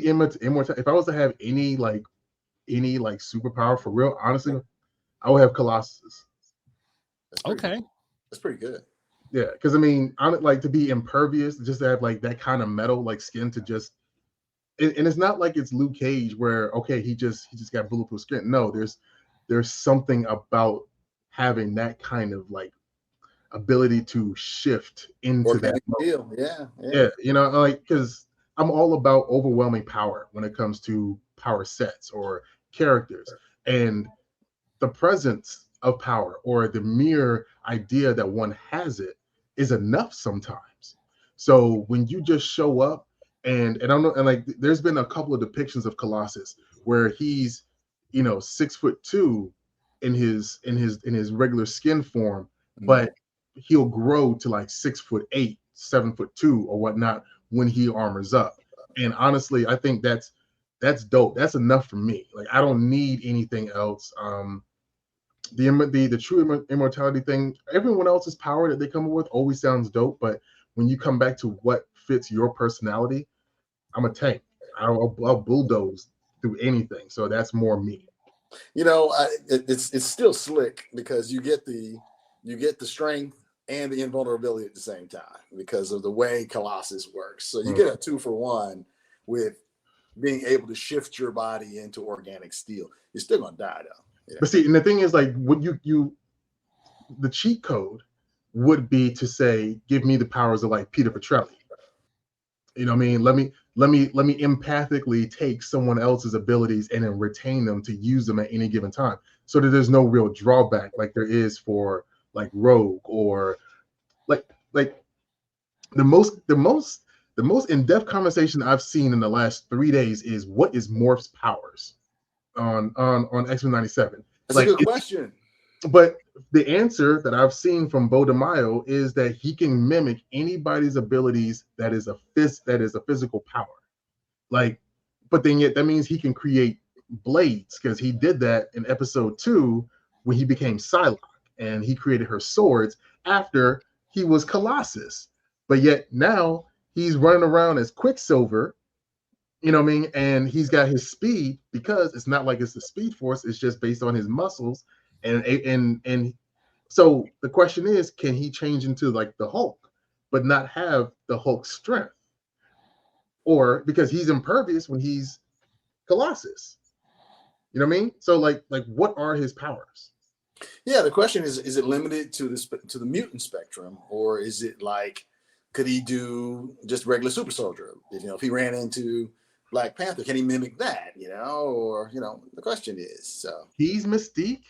Speaker 4: immortality. If I was to have any superpower for real, honestly, I would have Colossus.
Speaker 2: Okay.
Speaker 3: That's pretty good.
Speaker 4: Yeah, because I like to be impervious, just to have like that kind of metal like skin to just, and it's not like it's Luke Cage where he just got bulletproof skin. No, there's something about having that kind of like ability to shift into that
Speaker 3: deal. Yeah.
Speaker 4: Because I'm all about overwhelming power when it comes to power sets or characters, and the presence of power or the mere idea that one has it is enough sometimes. So when you just show up and I don't know, and like there's been a couple of depictions of Colossus where he's 6'2" in his regular skin form, but he'll grow to like 6'8", 7'2" or whatnot when he armors up. And honestly, I think that's dope. That's enough for me. Like I don't need anything else. The true immortality thing, everyone else's power that they come up with always sounds dope, but when you come back to what fits your personality, I'm a tank. I'll bulldoze through anything. So that's more me.
Speaker 3: It's still slick because you get the strength and the invulnerability at the same time because of the way Colossus works. So you get a 2-for-1 with being able to shift your body into organic steel. You're still gonna die though. Yeah.
Speaker 4: But see, and the thing is, like, would the cheat code would be to say, give me the powers of like Peter Petrelli. You know what I mean? Let me empathically take someone else's abilities and then retain them to use them at any given time, so that there's no real drawback like there is for like Rogue or like
Speaker 5: like the most in-depth conversation I've seen in the last 3 days is what is Morph's powers on X-Men 97.
Speaker 3: That's
Speaker 5: like
Speaker 3: a good question.
Speaker 5: But the answer that I've seen from Bo DeMaio is that he can mimic anybody's abilities that is a physical power. Like, but then yet that means he can create blades, because he did that in episode 2 when he became Psylocke and he created her swords after he was Colossus. But yet now he's running around as Quicksilver, you know what I mean? And he's got his speed, because it's not like it's the Speed Force, it's just based on his muscles. And so the question is, can he change into like the Hulk, but not have the Hulk's strength? Or because he's impervious when he's Colossus. You know what I mean? So like what are his powers?
Speaker 3: Yeah, the question is it limited to the mutant spectrum, or is it like, could he do just regular super soldier? If he ran into Black Panther, can he mimic that? Or the question is, so
Speaker 5: he's Mystique.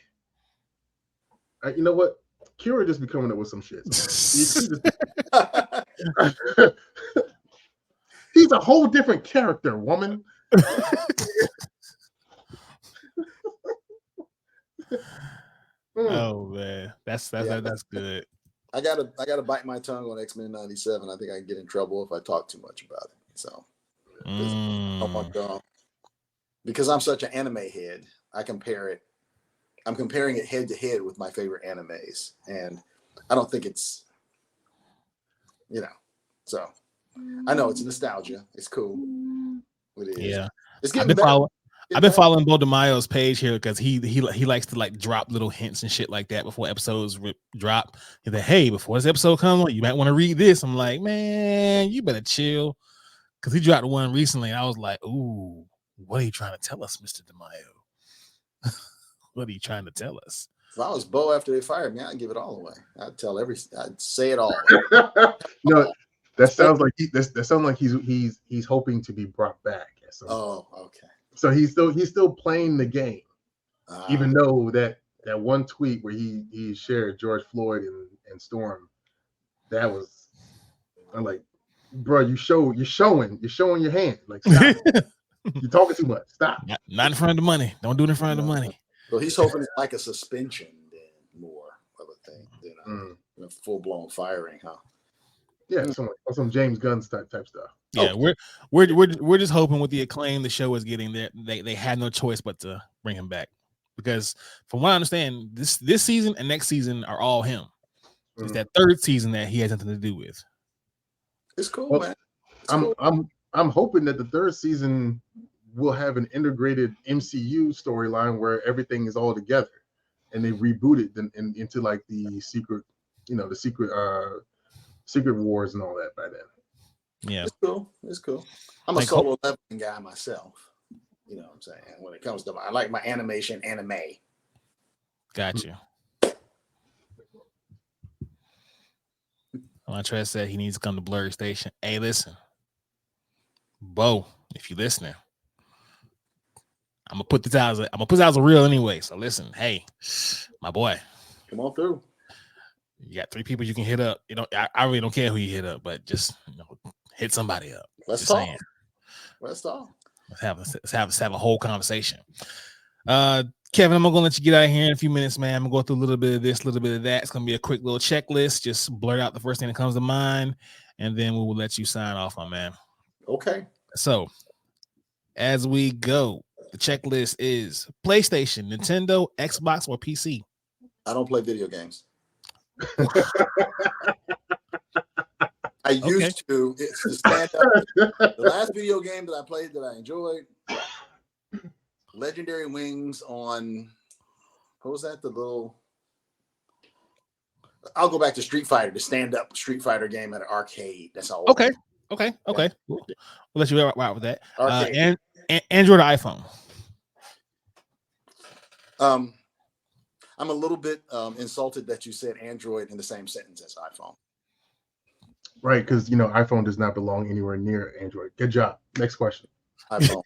Speaker 5: You know what? Kira just be coming up with some shit. He's a whole different character, woman.
Speaker 2: Oh man, that's good.
Speaker 3: I gotta bite my tongue on X-Men 97. I think I can get in trouble if I talk too much about it. So, because I'm such an anime head, I'm comparing it head to head with my favorite animes, and I don't think it's, So, I know it's nostalgia. It's cool. It is. Yeah, it's getting better.
Speaker 2: I've been following Bo DeMaio's page here because he likes to like drop little hints and shit like that before episodes drop. He's like, hey, before this episode comes on, you might want to read this. I'm like, man, you better chill, because he dropped one recently. And I was like, ooh, what are you trying to tell us, Mr. DeMaio? What are you trying to tell us?
Speaker 3: If I was Bo after they fired me, I'd give it all away. I'd say it all.
Speaker 5: No, that sounds like he's hoping to be brought back.
Speaker 3: Oh, okay.
Speaker 5: So he's still playing the game, even though that one tweet where he shared George Floyd and Storm, that was, I'm like, bro, you're showing your hand. Like, stop. You're talking too much. Stop.
Speaker 2: Not in front of the money. Don't do it in front of the money.
Speaker 3: So he's hoping it's like a suspension than more of a thing than a full blown firing, huh?
Speaker 5: Yeah, some James Gunn type stuff.
Speaker 2: Yeah, we're just hoping with the acclaim the show is getting there, they had no choice but to bring him back, because from what I understand, this season and next season are all him. It's that third season that he has nothing to do with.
Speaker 3: It's cool, man.
Speaker 5: I'm hoping that the third season will have an integrated MCU storyline where everything is all together, and they reboot it into like the secret, Secret Wars and all that by then.
Speaker 2: Yeah,
Speaker 3: it's cool. I'm a solo leveling guy myself. You know what I'm saying? When it comes to I like my animation anime.
Speaker 2: Got you. Montrez said he needs to come to Blerd Station. Hey, listen, Bo, if you're listening, I'm gonna put this out as a real anyway. So listen, hey, my boy,
Speaker 3: come on through.
Speaker 2: You got 3 people you can hit up. I really don't care who you hit up, but just hit somebody up.
Speaker 3: Let's talk. Let's
Speaker 2: have a whole conversation. Kevin, I'm gonna let you get out of here in a few minutes, man. I'm gonna go through a little bit of this, a little bit of that. It's gonna be a quick little checklist. Just blurt out the first thing that comes to mind, and then we will let you sign off, my man.
Speaker 3: Okay.
Speaker 2: So, as we go, the checklist is PlayStation, Nintendo, Xbox, or PC.
Speaker 3: I don't play video games. I used to. It's the stand up. The last video game that I played that I enjoyed, Legendary Wings on, what was that? I'll go back to Street Fighter, the stand-up Street Fighter game at an arcade. That's all.
Speaker 2: Okay. Yeah. We'll let you out with that. And Android or iPhone?
Speaker 3: I'm a little bit insulted that you said Android in the same sentence as iPhone.
Speaker 5: Right, because iPhone does not belong anywhere near Android. Good job. Next question.
Speaker 3: iPhone.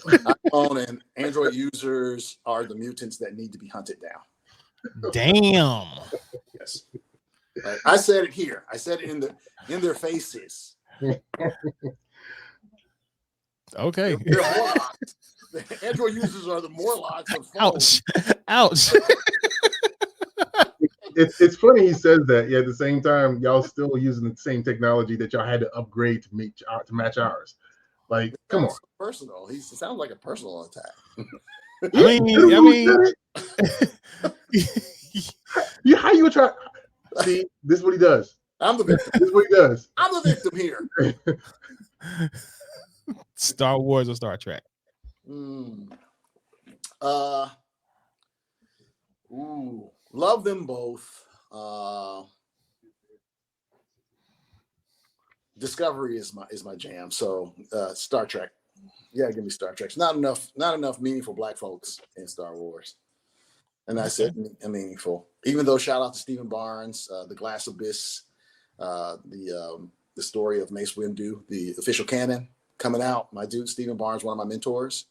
Speaker 3: iPhone and Android users are the mutants that need to be hunted down.
Speaker 2: Damn.
Speaker 3: Yes. Right? I said it here. I said it in their faces.
Speaker 2: Okay.
Speaker 3: They're Morlocks. The Android users are the Morlocks of phones.
Speaker 2: Ouch.
Speaker 5: It's funny he says that. Yeah, at the same time, y'all still using the same technology that y'all had to upgrade to match ours. Like, come on.
Speaker 3: So personal. It sounds like a personal attack.
Speaker 2: I mean,
Speaker 5: yeah, how you try? See, this is what he does.
Speaker 3: I'm the victim.
Speaker 5: This is what he does.
Speaker 3: I'm the victim here.
Speaker 2: Star Wars or Star Trek?
Speaker 3: Love them both. Discovery is my jam. So Star Trek. Yeah, give me Star Trek. Not enough meaningful black folks in Star Wars. And I said meaningful. Even though shout out to Stephen Barnes, The Glass Abyss, the story of Mace Windu, the official canon coming out. My dude Stephen Barnes, one of my mentors,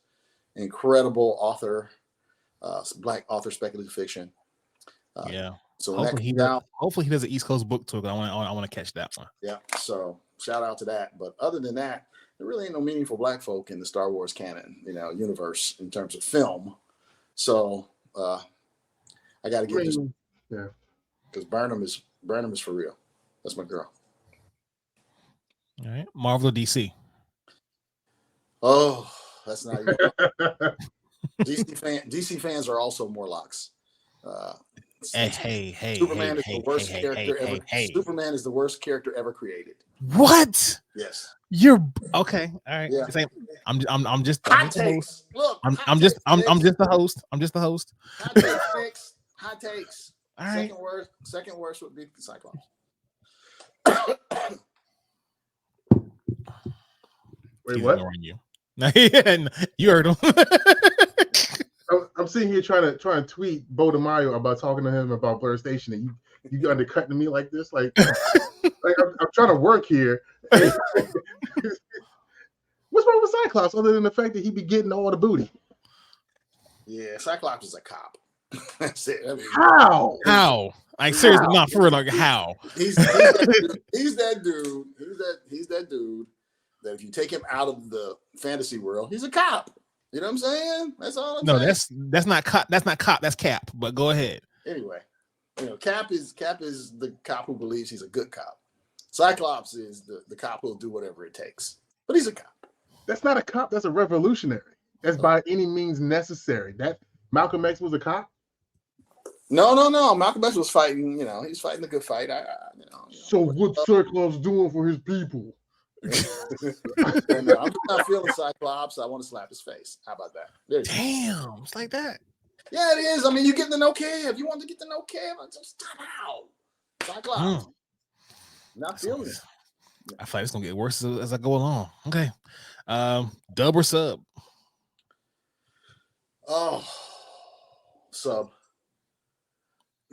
Speaker 3: incredible author, black author, speculative fiction.
Speaker 2: Yeah.
Speaker 3: So
Speaker 2: hopefully he does an East Coast book tour. I want to catch that one.
Speaker 3: Yeah. So shout out to that. But other than that, there really ain't no meaningful black folk in the Star Wars canon, universe in terms of film. So I got to give this, because Burnham is for real. That's my girl.
Speaker 2: All right, Marvel or DC?
Speaker 3: Oh, that's not even. DC fans are also Morlocks.
Speaker 2: Hey!
Speaker 3: Superman is the worst character ever. Superman is the worst character ever created.
Speaker 2: What?
Speaker 3: Yes.
Speaker 2: You're okay. All right.
Speaker 3: Yeah.
Speaker 2: I'm just
Speaker 3: hot takes. Look,
Speaker 2: I'm just the host. I'm just the host.
Speaker 3: Hot takes.
Speaker 2: All right.
Speaker 3: Second worst would be the Cyclops.
Speaker 5: Wait, what?
Speaker 2: You heard him.
Speaker 5: I'm sitting here trying to tweet Bo DeMaio about talking to him about Blerd Station, and you undercutting me like this, like I'm trying to work here. What's wrong with Cyclops other than the fact that he be getting all the booty?
Speaker 3: Yeah, Cyclops is a cop. That's it. I mean,
Speaker 2: How? Like seriously, not for real. Like how?
Speaker 3: He's that dude that if you take him out of the fantasy world, he's a cop. You know what I'm saying? That's all.
Speaker 2: That's not cop. That's not cop. That's Cap. But go ahead.
Speaker 3: Anyway, Cap is the cop who believes he's a good cop. Cyclops is the cop who'll do whatever it takes. But he's a cop.
Speaker 5: That's not a cop. That's a revolutionary. That's by any means necessary. That Malcolm X was a cop.
Speaker 3: No. Malcolm X was fighting. He's fighting the good fight.
Speaker 5: So what's Cyclops doing for his people?
Speaker 3: I'm not feeling Cyclops. I want to slap his face. How about that?
Speaker 2: Damn, it's like that.
Speaker 3: Yeah, it is. I mean, you get the no Kev. You want to get the no Kev, just stop out. Cyclops. Not feeling it.
Speaker 2: I feel like it's gonna get worse as I go along. Okay. Dub or sub?
Speaker 3: Oh, sub.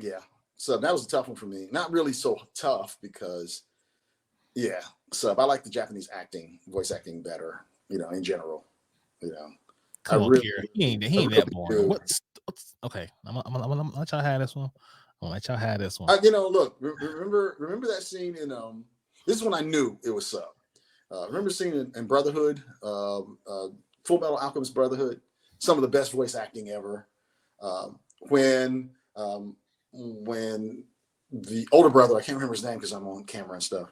Speaker 3: Yeah. Sub. That was a tough one for me. Not really so tough because sub. I like the Japanese voice acting better, in general.
Speaker 2: Come on, Kira. He ain't that boring. What's okay? I'm gonna let y'all have this one.
Speaker 3: Look, remember that scene in this is when I knew it was sub. Remember seeing in Brotherhood, Full Metal Alchemist Brotherhood, some of the best voice acting ever. When the older brother, I can't remember his name because I'm on camera and stuff.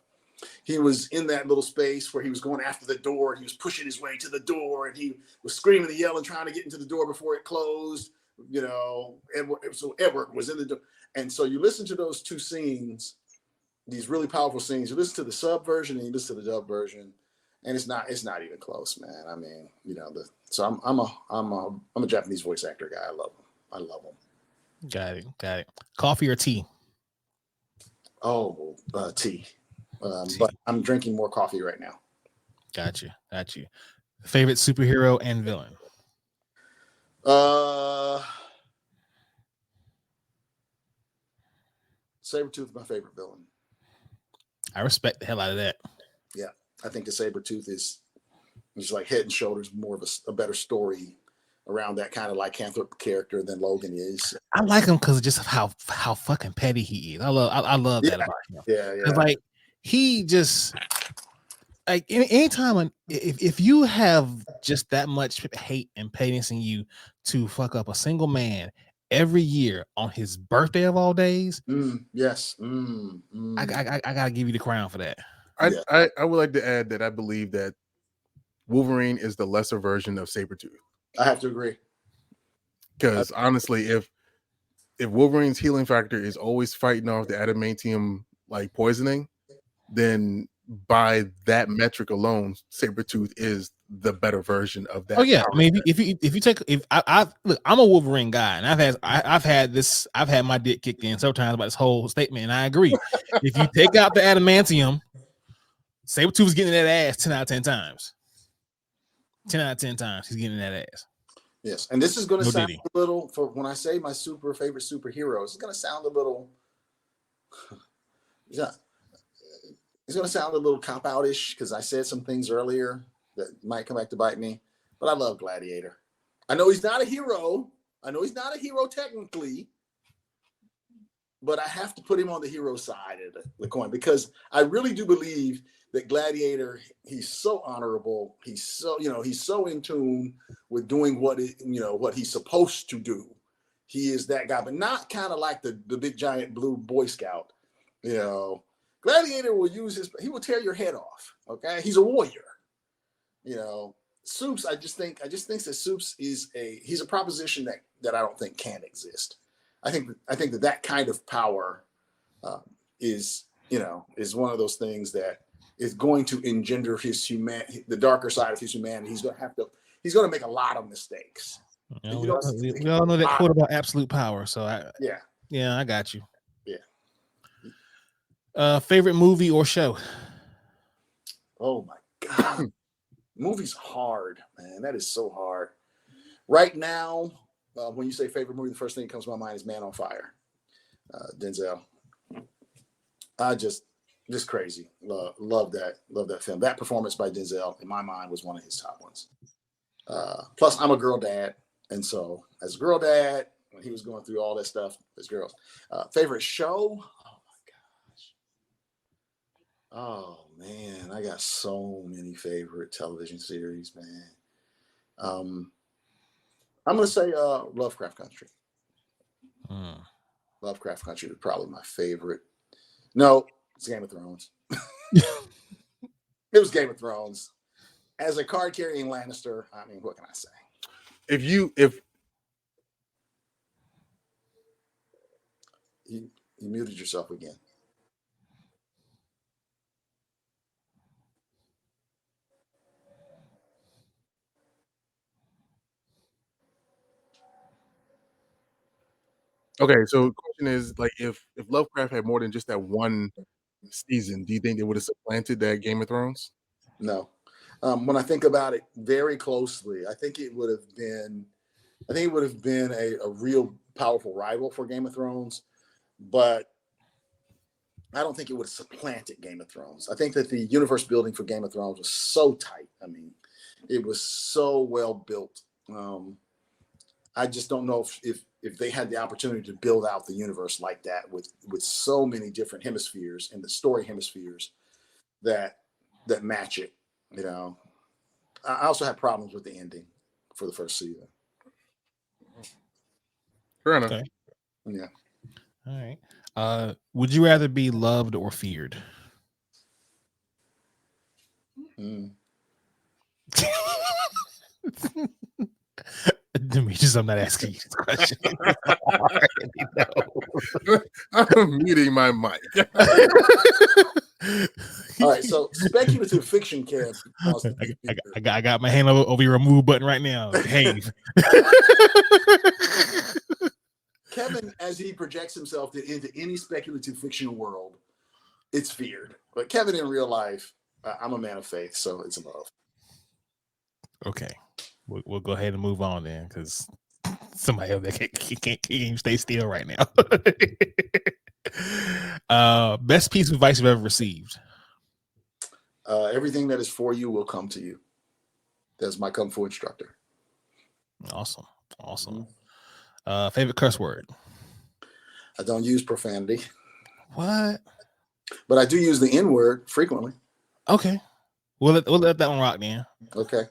Speaker 3: He was in that little space where he was going after the door, and he was pushing his way to the door, and he was screaming and yelling, trying to get into the door before it closed. Edward was in the door. And so you listen to those two scenes, these really powerful scenes. You listen to the sub version and you listen to the dub version, and it's not even close, man. I mean, so I'm a Japanese voice actor guy. I love them.
Speaker 2: Got it. Coffee or tea?
Speaker 3: Oh, tea. But I'm drinking more coffee right now.
Speaker 2: Got you. Favorite superhero and villain?
Speaker 3: Sabretooth is my favorite villain.
Speaker 2: I respect the hell out of that.
Speaker 3: Yeah, I think the Sabretooth is like head and shoulders more of a better story around that kind of lycanthrope character than Logan is.
Speaker 2: I like him because of just how fucking petty he is. I love that about him.
Speaker 3: Yeah.
Speaker 2: Because like he just like anytime if you have just that much hate and pettiness in you to fuck up a single man every year on his birthday of all days,
Speaker 3: yes.
Speaker 2: I gotta give you the crown for that.
Speaker 4: I would like to add that I believe that Wolverine is the lesser version of Sabretooth.
Speaker 3: I have to agree.
Speaker 4: Because honestly, if Wolverine's healing factor is always fighting off the adamantium like poisoning, then by that metric alone, Sabretooth is the better version of that.
Speaker 2: Oh yeah, I mean, if you take I look, I'm a Wolverine guy, and I've had my dick kicked in sometimes about this whole statement, and I agree. If you take out the adamantium, Sabretooth's getting that ass 10 out of 10 times. 10 out of 10 times he's getting that ass.
Speaker 3: Yes, and this is going to sound a little, for when I say my super favorite superheroes, it's going to sound a little, yeah, it's going to sound a little cop-out-ish because I said some things earlier that might come back to bite me, but I love Gladiator. I know he's not a hero. I know he's not a hero technically, but I have to put him on the hero side of the coin because I really do believe that Gladiator, he's so honorable. He's so, he's so in tune with doing what he's supposed to do. He is that guy, but not kind of like the big giant blue Boy Scout. Gladiator will he will tear your head off. Okay. He's a warrior. Supes, I just think that Supes he's a proposition that I don't think can exist. I think that kind of power is one of those things that is going to engender the darker side of his humanity. He's going to make a lot of mistakes.
Speaker 2: We all know that quote about absolute power. So I got you.
Speaker 3: Yeah.
Speaker 2: Favorite movie or show?
Speaker 3: Oh my God. Movie's hard, man. That is so hard. Right now, when you say favorite movie, the first thing that comes to my mind is Man on Fire. Denzel. Just crazy. Love that film. That performance by Denzel, in my mind, was one of his top ones. Plus, I'm a girl dad. And so, as a girl dad, when he was going through all that stuff, as girls. Favorite show? Oh, my gosh. Oh, man. I got so many favorite television series, man. I'm going to say Lovecraft Country. Lovecraft Country is probably my favorite. No, it's Game of Thrones. It was Game of Thrones. As a card-carrying Lannister, I mean, what can I say?
Speaker 4: If you
Speaker 3: muted yourself again.
Speaker 4: Okay, so the question is, like, if Lovecraft had more than just that one season, do you think they would have supplanted that Game of Thrones?
Speaker 3: No. When I think about it very closely, I think it would have been a real powerful rival for Game of Thrones, but I don't think it would have supplanted Game of Thrones. I think that the universe building for Game of Thrones was so tight. I mean, it was so well built. I just don't know if they had the opportunity to build out the universe like that with so many different hemispheres and the story hemispheres that match it. I also had problems with the ending for the first season.
Speaker 4: Fair enough.
Speaker 2: Okay.
Speaker 3: Yeah.
Speaker 2: All right. Would you rather be loved or feared? Demetrius, I'm not asking you this question.
Speaker 4: I'm muting my mic.
Speaker 3: All right, so speculative fiction, Kev.
Speaker 2: I got my hand over your remove button right now. Hey,
Speaker 3: Kevin, as he projects himself into any speculative fiction world, it's feared. But Kevin in real life, I'm a man of faith, so it's a love.
Speaker 2: Okay, we'll go ahead and move on then, because somebody else that can't even stay still right now. Best piece of advice you've ever received?
Speaker 3: Everything that is for you will come to you. That's my Kung Fu instructor.
Speaker 2: Awesome.
Speaker 3: Mm-hmm.
Speaker 2: Favorite curse word?
Speaker 3: I don't use profanity.
Speaker 2: What?
Speaker 3: But I do use the N word frequently.
Speaker 2: Okay. We'll let that one rock then.
Speaker 3: Okay.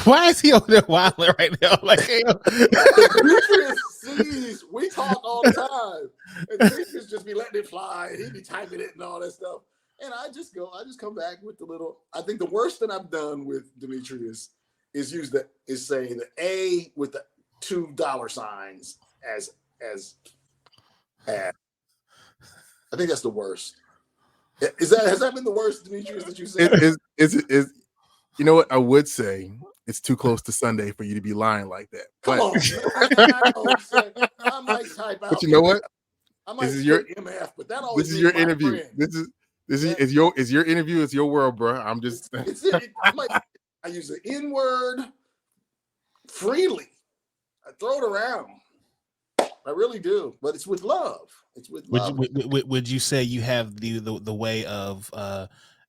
Speaker 2: Why is he over there wilding right now? Like,
Speaker 3: Demetrius sees, we talk all the time. And Demetrius just be letting it fly. And he be typing it and all that stuff. And I just come back with the little, I think the worst that I've done with Demetrius is say the A with the $2 signs as I think that's the worst. Has that been the worst, Demetrius, that you said?
Speaker 4: Is you know what I would say? It's too close to Sunday for you to be lying like that.
Speaker 3: Come on, man. I might type out.
Speaker 4: But you know what?
Speaker 3: I might
Speaker 4: this is your
Speaker 3: MF, but that always
Speaker 4: this is your
Speaker 3: means my
Speaker 4: interview.
Speaker 3: friend.
Speaker 4: This is your interview. It's your world, bro. I'm just.
Speaker 3: I use the N word freely. I throw it around. I really do, but it's with love. It's with love.
Speaker 2: Would you say you have the way of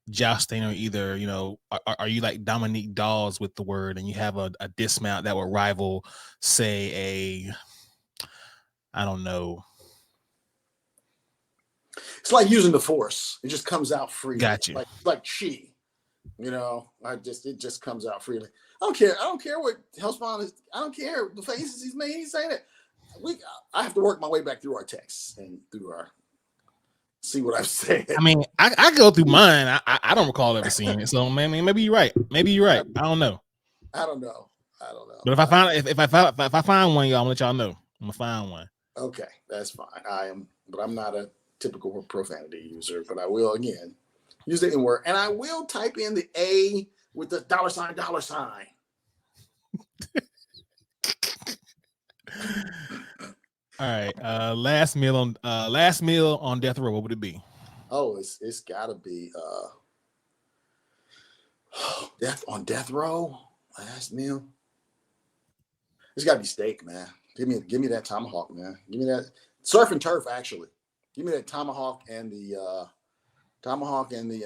Speaker 2: jousting, or either, you know, are you like Dominique Dawes with the word, and you have a dismount that will rival, say, I don't know.
Speaker 3: It's like using the force. It just comes out freely.
Speaker 2: Gotcha.
Speaker 3: Like chi. You know, it just comes out freely. I don't care what Hellspawn is. I don't care the faces he's made. He's saying it. I have to work my way back through our texts and see what I've said.
Speaker 2: I mean, I go through mine. I don't recall ever seeing it. So, man, maybe you're right. I don't know.
Speaker 3: I don't know.
Speaker 2: But if I find one, y'all, I'm gonna let y'all know. I'm gonna find one.
Speaker 3: Okay, that's fine. But I'm not a typical profanity user. But I will again use the N word, and I will type in the A with the $sign.
Speaker 2: All right. Last meal on death row. What would it be?
Speaker 3: Oh, it's gotta be death row. Last meal. It's gotta be steak, man. Give me that tomahawk, man. Give me that surf and turf. Actually, give me that tomahawk and the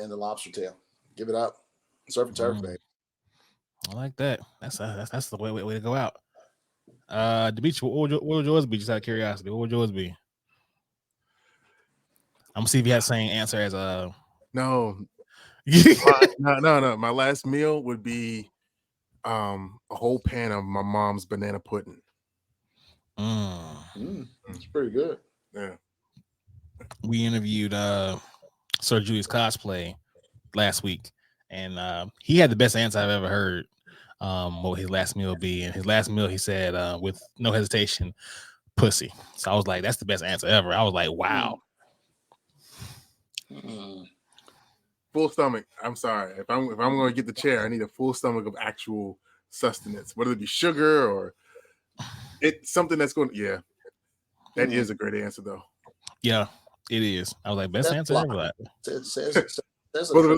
Speaker 3: lobster tail. Give it up, surf and turf, baby.
Speaker 2: I like that. That's the way to go out. Demetrius, what would yours be? Just out of curiosity, what would yours be? I'm gonna see if you have the same answer as
Speaker 4: No. My last meal would be a whole pan of my mom's banana pudding.
Speaker 3: It's pretty good.
Speaker 4: Yeah.
Speaker 2: We interviewed Sir Julius Cosplay last week, and he had the best answer I've ever heard. What his last meal would be, and his last meal, he said, with no hesitation, pussy. So I was like, that's the best answer ever. I was like, wow.
Speaker 4: Full stomach. I'm sorry. If I'm going to get the chair, I need a full stomach of actual sustenance, whether it be sugar or it's something that's going to. Yeah, that is a great answer, though.
Speaker 2: Yeah, it is. I was like, best answer ever.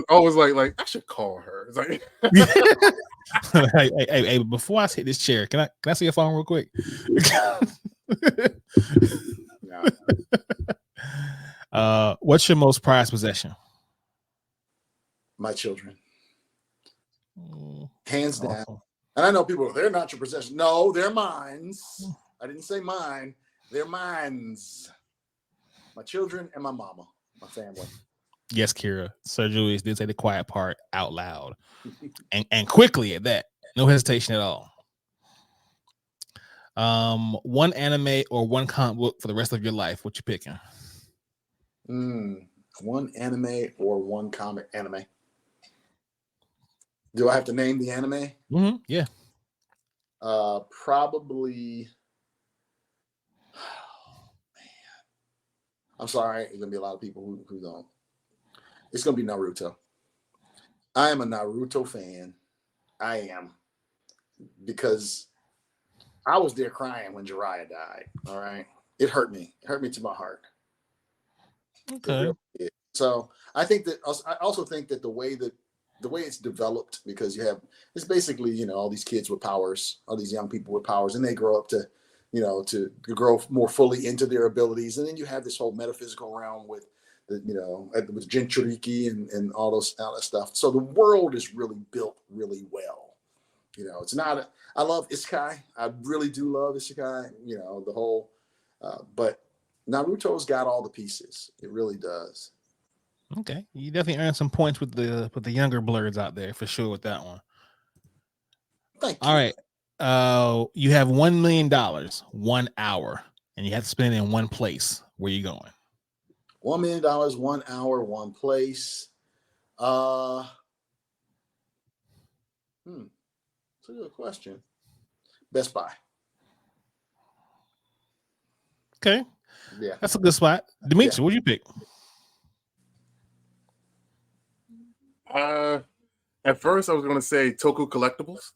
Speaker 4: Always like I should call her. It's like,
Speaker 2: hey, before I hit this chair, can I see your phone real quick? What's your most prized possession?
Speaker 3: My children, hands down. And I know people, they're not your possession. No, they're mines. I didn't say mine. They're mines. My children and my mama, my family.
Speaker 2: Yes, Kira. Sir Julius did say the quiet part out loud, and quickly at that. No hesitation at all. One anime or one comic book for the rest of your life. What you picking?
Speaker 3: One anime or one comic anime. Do I have to name the anime?
Speaker 2: Mm-hmm. Yeah.
Speaker 3: Probably. Oh, man. I'm sorry. There's gonna be a lot of people who don't. It's gonna be Naruto. I am a Naruto fan. I am, because I was there crying when Jiraiya died. All right, it hurt me. It hurt me to my heart.
Speaker 2: Okay.
Speaker 3: So I also think that the way it's developed, because it's basically, all these kids with powers, all these young people with powers, and they grow up to grow more fully into their abilities, and then you have this whole metaphysical realm with with Jinchuriki and all that stuff. So the world is really built really well, You know, it's not. I love isekai. I really do love isekai. You know, the whole. But Naruto's got all the pieces. It really does.
Speaker 2: Okay, you definitely earned some points with the younger Blerds out there for sure with that one.
Speaker 3: Thank you.
Speaker 2: All right, you have $1 million, 1 hour, and you have to spend it in one place. Where you going?
Speaker 3: $1 million, 1 hour, one place. It's a good question. Best Buy.
Speaker 2: Okay,
Speaker 3: Yeah,
Speaker 2: that's a good spot. Dimitri, what'd you pick?
Speaker 4: At first I was gonna say Toku Collectibles.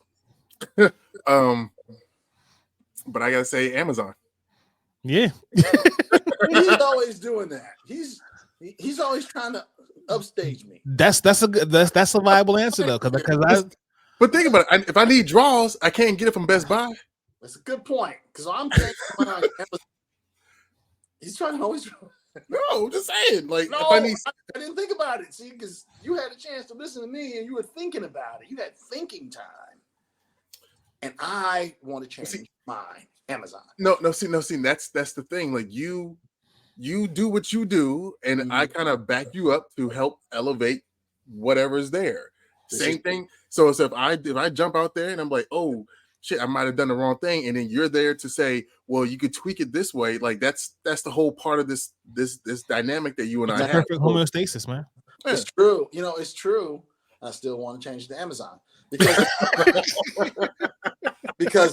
Speaker 4: But I gotta say Amazon.
Speaker 2: Yeah.
Speaker 3: he's always doing that. He's always trying to upstage me.
Speaker 2: That's a viable answer though, because
Speaker 4: But think about it. If I need draws, I can't get it from Best Buy.
Speaker 3: That's a good point. Because I'm thinking about he's trying to always.
Speaker 4: No, I'm just saying. Like,
Speaker 3: No,
Speaker 4: if I need,
Speaker 3: I didn't think about it. See, because you had a chance to listen to me and you were thinking about it. You had thinking time. And I want to change mine. Amazon.
Speaker 4: No. See, that's the thing. Like you do what you do, and I kind of back you up to help elevate whatever's there. Same thing. So if I jump out there and I'm like, oh shit, I might have done the wrong thing, and then you're there to say, well, you could tweak it this way. Like that's the whole part of this dynamic that you and I have.
Speaker 2: Perfect homeostasis, man.
Speaker 3: Yeah. It's true. You know, it's true. I still want to change to Amazon because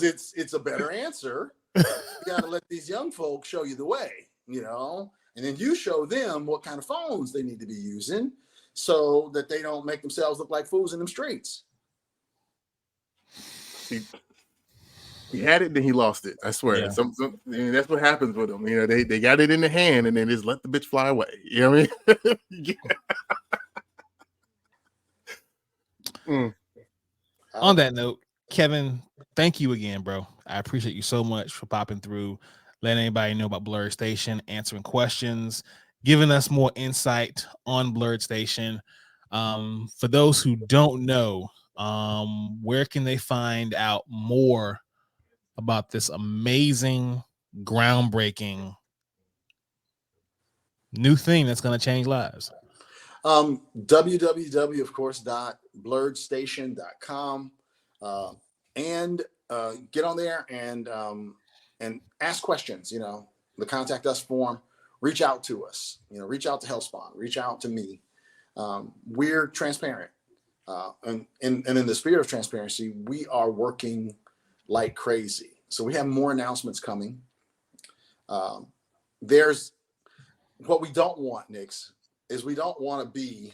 Speaker 3: it's a better answer. You got to let these young folks show you the way, you know, and then you show them what kind of phones they need to be using so that they don't make themselves look like fools in them streets.
Speaker 4: He had it, then he lost it. I swear.
Speaker 2: Yeah.
Speaker 4: And that's what happens with them. You know, they got it in the hand and then just let the bitch fly away. You know what I mean?
Speaker 2: On that note, Kevin, thank you again, bro. I appreciate you so much for popping through, letting anybody know about Blerd Station, answering questions, giving us more insight on Blerd Station. For those who don't know, where can they find out more about this amazing, groundbreaking new thing that's going to change lives?
Speaker 3: www, of course, .blerdstation.com, and get on there and ask questions. You know, the contact us form. Reach out to us. You know, reach out to Hellspawn. Reach out to me. We're transparent, and in the spirit of transparency, we are working like crazy. So we have more announcements coming. There's what we don't want, Nix, is we don't want to be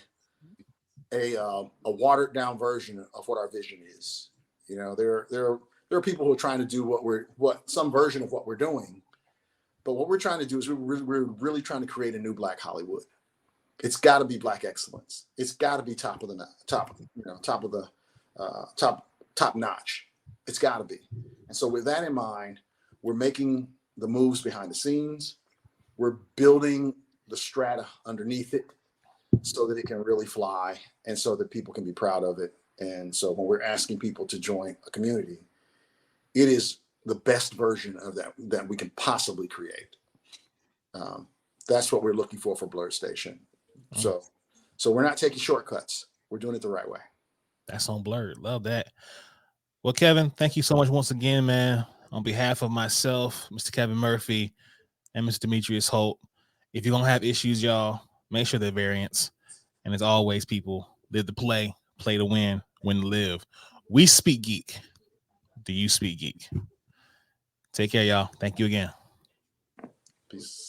Speaker 3: a watered down version of what our vision is. You know, there are people who are trying to do some version of what we're doing, but what we're trying to do is we're really trying to create a new Black Hollywood. It's got to be Black excellence. It's got to be top notch. It's got to be. And so with that in mind, we're making the moves behind the scenes. We're building the strata underneath it so that it can really fly and so that people can be proud of it. And so when we're asking people to join a community, it is the best version of that we can possibly create. That's what we're looking for Blerd Station. So we're not taking shortcuts. We're doing it the right way.
Speaker 2: That's on Blerd. Love that. Well, Kevin, thank you so much once again, man. On behalf of myself, Mr. Kevin Murphy, and Mr. Demetrius Holt, if you're going to have issues, y'all, make sure they're variants. And as always, people, live to play to win to live. We speak geek. Do you speak geek? Take care, y'all. Thank you again.
Speaker 3: Peace.